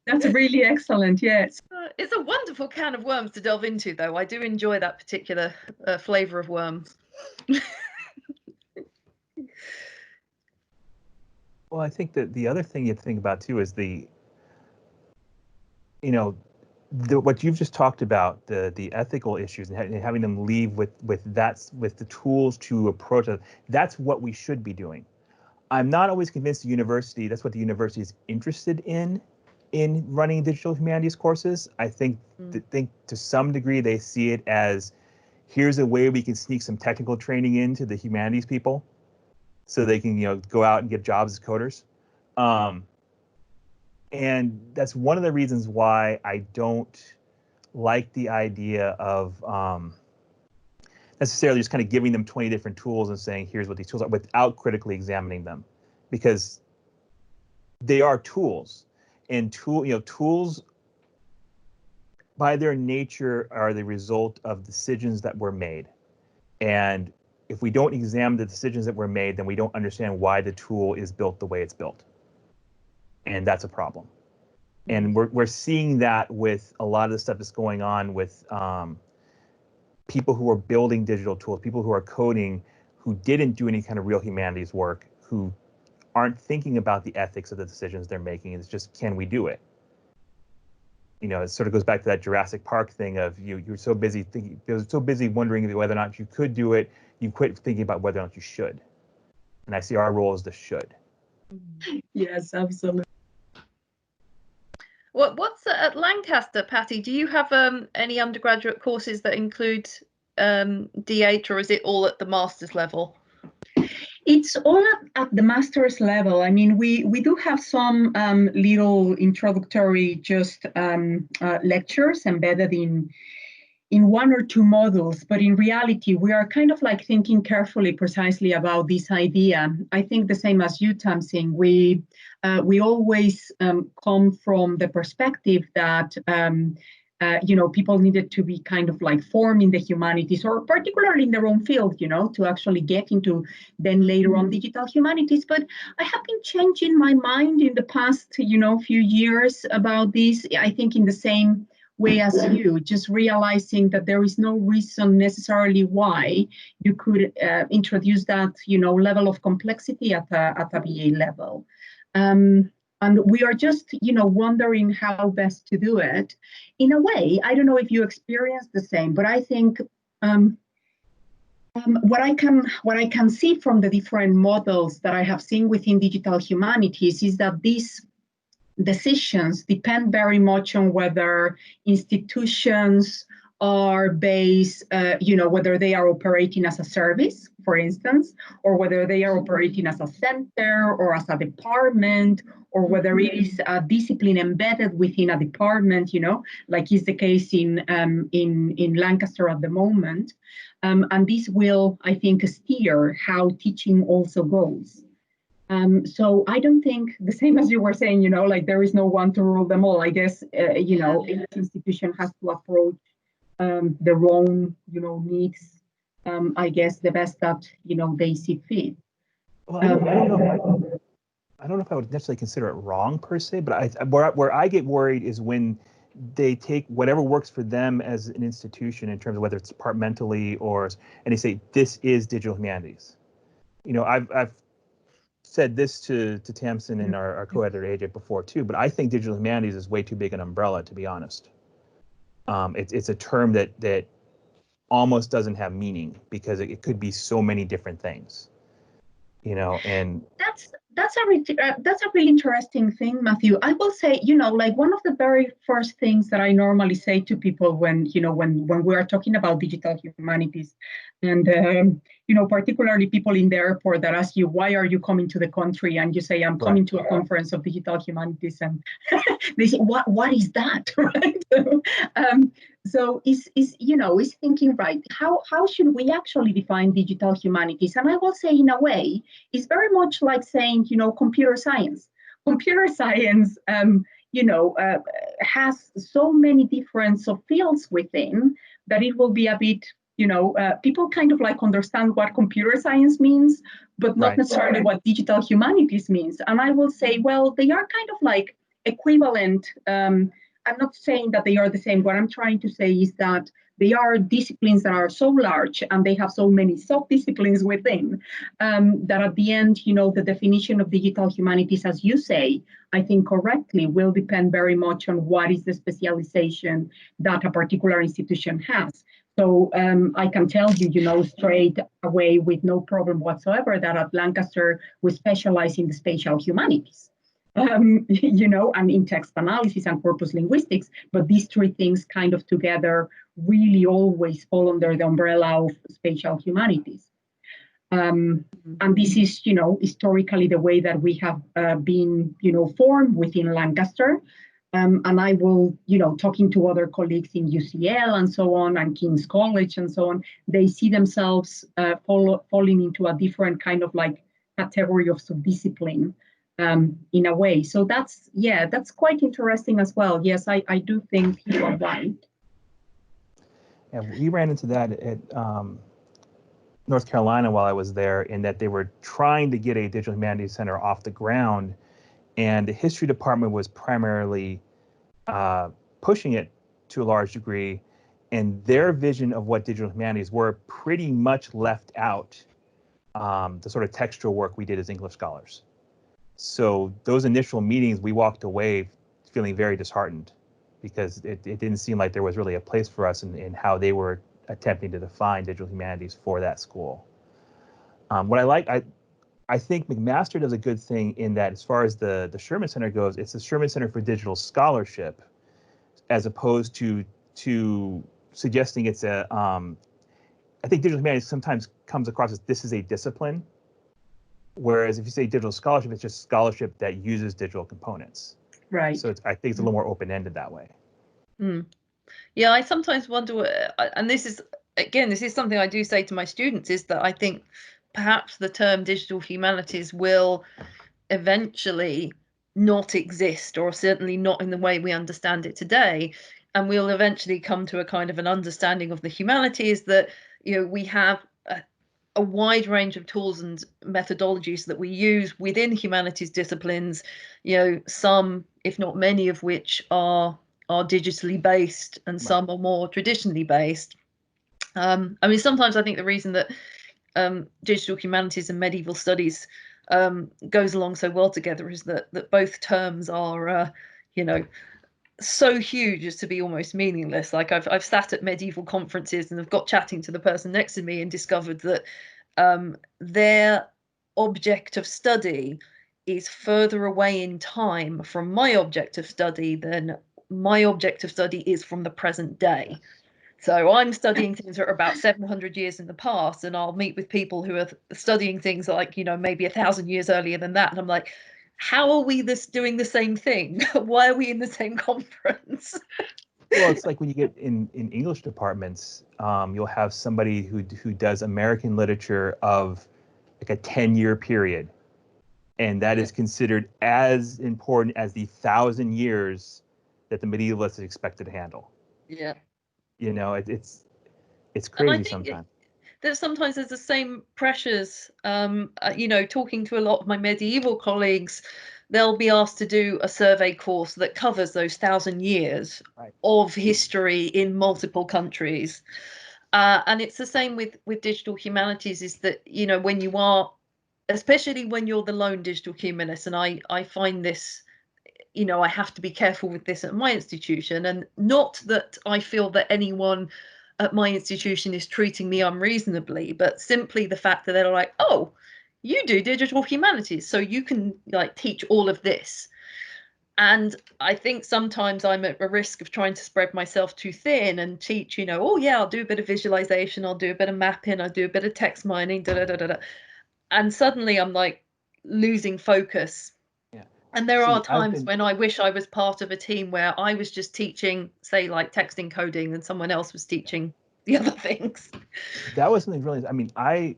that's really excellent. Yes. It's a wonderful can of worms to delve into, though. I do enjoy that particular flavor of worms. Well, I think that the other thing you have to think about too is what you've just talked about, the ethical issues, and having them leave with the tools to approach it. That's what we should be doing. I'm not always convinced that's what the university is interested in running digital humanities courses. I think to some degree they see it as, here's a way we can sneak some technical training into the humanities people, so they can go out and get jobs as coders. And that's one of the reasons why I don't like the idea of necessarily just kind of giving them 20 different tools and saying, here's what these tools are, without critically examining them, because they are tools, and tools by their nature are the result of decisions that were made. And if we don't examine the decisions that were made, then we don't understand why the tool is built the way it's built. And that's a problem. And we're seeing that with a lot of the stuff that's going on with people who are building digital tools, people who are coding, who didn't do any kind of real humanities work, who aren't thinking about the ethics of the decisions they're making. It's just, can we do it? It sort of goes back to that Jurassic Park thing of you're so busy wondering whether or not you could do it, you quit thinking about whether or not you should. And I see our role as the should. Yes, absolutely. What's at Lancaster, Patty? Do you have any undergraduate courses that include DH, or is it all at the master's level? It's all at the master's level. I mean, we do have some little introductory just lectures embedded in one or two modules, but in reality, we are kind of like thinking carefully, precisely about this idea. I think the same as you, Tamsyn. We always come from the perspective that people needed to be kind of like formed in the humanities, or particularly in their own field, to actually get into then later on digital humanities. But I have been changing my mind in the past, few years about this. I think in the same way as you, just realizing that there is no reason necessarily why you could introduce that, level of complexity at a BA level. And we are just, wondering how best to do it. In a way, I don't know if you experience the same, but I think what I can see from the different models that I have seen within digital humanities is that these decisions depend very much on whether institutions are based, whether they are operating as a service, for instance, or whether they are operating as a center or as a department, or whether it is a discipline embedded within a department, like is the case in Lancaster at the moment. And this will, I think, steer how teaching also goes. So I don't think, the same as you were saying, like there is no one to rule them all. I guess, each institution has to approach their own, needs, I guess, the best that, they see fit. Well, I don't know if I would necessarily consider it wrong per se, but where I get worried is when they take whatever works for them as an institution in terms of whether it's departmentally and they say this is digital humanities. You know, I've said this to Tamsyn and our co-editor AJ before too, but I think digital humanities is way too big an umbrella, to be honest. It's a term that almost doesn't have meaning because it could be so many different things. You know, and that's a really interesting thing, Matthew. I will say, you know, like one of the very first things that I normally say to people when, you know, when we are talking about digital humanities, and you know, particularly people in the airport that ask you, why are you coming to the country? And you say, I'm coming to a conference of digital humanities, and they say, what is that, right? So is you know, is thinking, right, how should we actually define digital humanities? And I will say, in a way, it's very much like saying, you know, computer science. Computer science, you know, has so many different fields within that it will be a bit, you know, people kind of like understand what computer science means, but not necessarily what digital humanities means. And I will say, well, they are kind of like equivalent. I'm not saying that they are the same. What I'm trying to say is that they are disciplines that are so large and they have so many sub-disciplines within that at the end, you know, the definition of digital humanities, as you say, I think correctly, will depend very much on what is the specialization that a particular institution has. So I can tell you, you know, straight away with no problem whatsoever that at Lancaster, we specialize in the spatial humanities. You know, and in text analysis and corpus linguistics, but these three things kind of together really always fall under the umbrella of spatial humanities. And this is, you know, historically the way that we have been, you know, formed within Lancaster. And I will, you know, talking to other colleagues in UCL and so on, and King's College and so on, they see themselves falling into a different kind of like category of subdiscipline. In a way. So that's quite interesting as well. Yes, I do think you are right. Yeah, we ran into that at North Carolina while I was there, in that they were trying to get a digital humanities center off the ground, and the history department was primarily pushing it to a large degree, and their vision of what digital humanities were pretty much left out the sort of textual work we did as English scholars. So those initial meetings, we walked away feeling very disheartened because it didn't seem like there was really a place for us in how they were attempting to define digital humanities for that school. What I think McMaster does a good thing in that, as far as the Sherman Center goes, it's the Sherman Center for Digital Scholarship, as opposed to suggesting it's a, I think digital humanities sometimes comes across as this is a discipline. Whereas if you say digital scholarship, it's just scholarship that uses digital components. Right. So I think it's a little more open-ended that way. Yeah, I sometimes wonder, and this is something I do say to my students, is that I think perhaps the term digital humanities will eventually not exist, or certainly not in the way we understand it today. And we'll eventually come to a kind of an understanding of the humanities that, you know, we have a wide range of tools and methodologies that we use within humanities disciplines, you know, some, if not many of which are digitally based, and some are more traditionally based. I mean, sometimes I think the reason that digital humanities and medieval studies goes along so well together is that both terms are, you know, so huge as to be almost meaningless. Like I've sat at medieval conferences and I've got chatting to the person next to me and discovered that their object of study is further away in time from my object of study than my object of study is from the present day. So I'm studying things that are about 700 years in the past, and I'll meet with people who are studying things like, you know, maybe 1,000 years earlier than that. And I'm like, how are we doing the same thing? Why are we in the same conference? Well, it's like when you get in English departments, you'll have somebody who does American literature of like a 10-year period, and that is considered as important as the 1,000 years that the medievalist is expected to handle. Yeah. You know, it's crazy sometimes. that sometimes there's the same pressures. You know, talking to a lot of my medieval colleagues, they'll be asked to do a survey course that covers those 1,000 years Right. of history in multiple countries. And it's the same with digital humanities, is that, you know, when you are, especially when you're the lone digital humanist, and I find this, you know, I have to be careful with this at my institution, and not that I feel that anyone at my institution is treating me unreasonably, but simply the fact that they're like, oh, you do digital humanities, so you can like teach all of this. And I think sometimes I'm at a risk of trying to spread myself too thin and teach, you know, oh yeah, I'll do a bit of visualization, I'll do a bit of mapping, I'll do a bit of text mining, da da da da da. And suddenly I'm like losing focus. Yeah. And there are See, I've times been, when I wish I was part of a team where I was just teaching, say, like text encoding, and someone else was teaching the other things. that was something really, I mean, I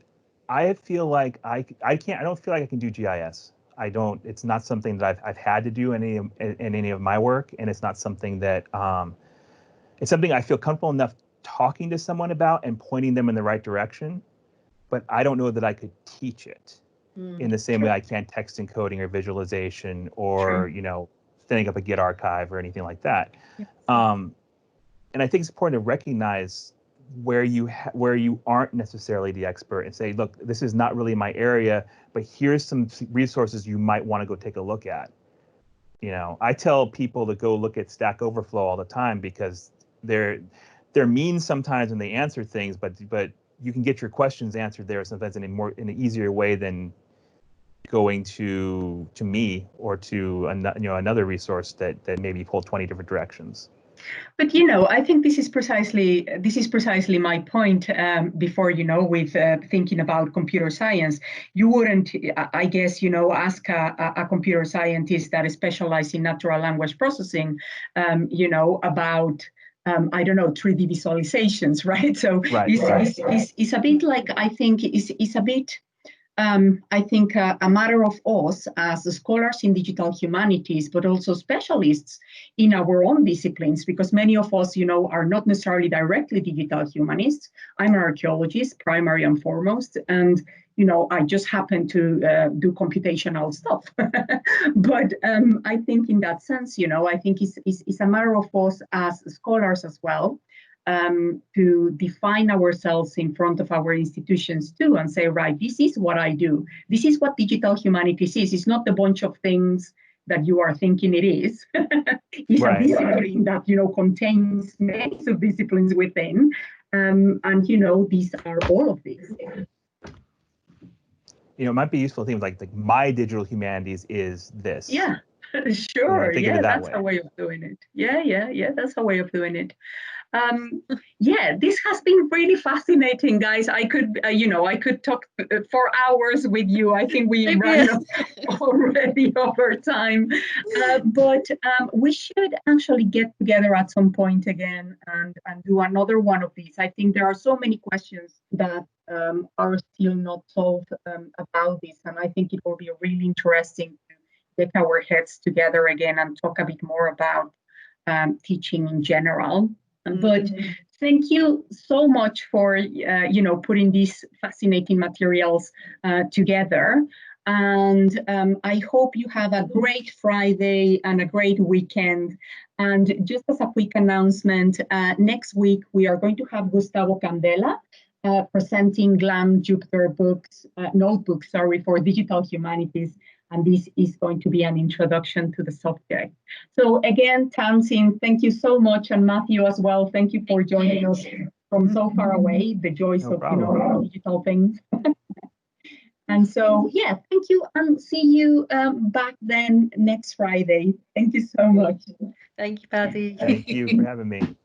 feel like I don't feel like I can do GIS. I don't, it's not something that I've had to do in any of my work. And it's not something that, it's something I feel comfortable enough talking to someone about and pointing them in the right direction, but I don't know that I could teach it in the same way I can text encoding or visualization or, you know, setting up a Git archive or anything like that. Yes. And I think it's important to recognize where you aren't necessarily the expert and say, look, this is not really my area, but here's some resources you might want to go take a look at. You know, I tell people to go look at Stack Overflow all the time because they're mean sometimes when they answer things, but you can get your questions answered there sometimes in an easier way than going to me or to another resource that maybe pull 20 different directions. But you know, I think this is precisely my point. Before, you know, with thinking about computer science, you wouldn't, I guess, you know, ask a computer scientist that is specialized in natural language processing, you know, about I don't know, 3D visualizations, right? So Right. it's a bit like, I think it's a bit. I think a matter of us as scholars in digital humanities, but also specialists in our own disciplines, because many of us, you know, are not necessarily directly digital humanists. I'm an archaeologist, primary and foremost, and you know, I just happen to do computational stuff. But I think in that sense, you know, I think it's a matter of us as scholars as well. To define ourselves in front of our institutions too and say, right, this is what I do. This is what digital humanities is. It's not a bunch of things that you are thinking it is. It's a discipline that, you know, contains many subdisciplines within. And, you know, these are all of these. You know, it might be useful things like my digital humanities is this. Yeah, sure. You know, yeah, that's a way of doing it. Yeah, that's a way of doing it. Yeah, this has been really fascinating, guys. I could, you know, I could talk for hours with you. I think we ran already over time, but we should actually get together at some point again and do another one of these. I think there are so many questions that are still not solved about this, and I think it will be really interesting to get our heads together again and talk a bit more about teaching in general. But thank you so much for you know, putting these fascinating materials together. And I hope you have a great Friday and a great weekend. And just as a quick announcement, next week we are going to have Gustavo Candela presenting GLAM Jupyter notebooks, for digital humanities. And this is going to be an introduction to the subject. So again, Tamsyn, thank you so much, and Matthew as well. Thank you for joining us from so far away. The joys of digital things. And so, yeah, thank you, and see you back then next Friday. Thank you so much. Thank you, Paddy. Thank you for having me.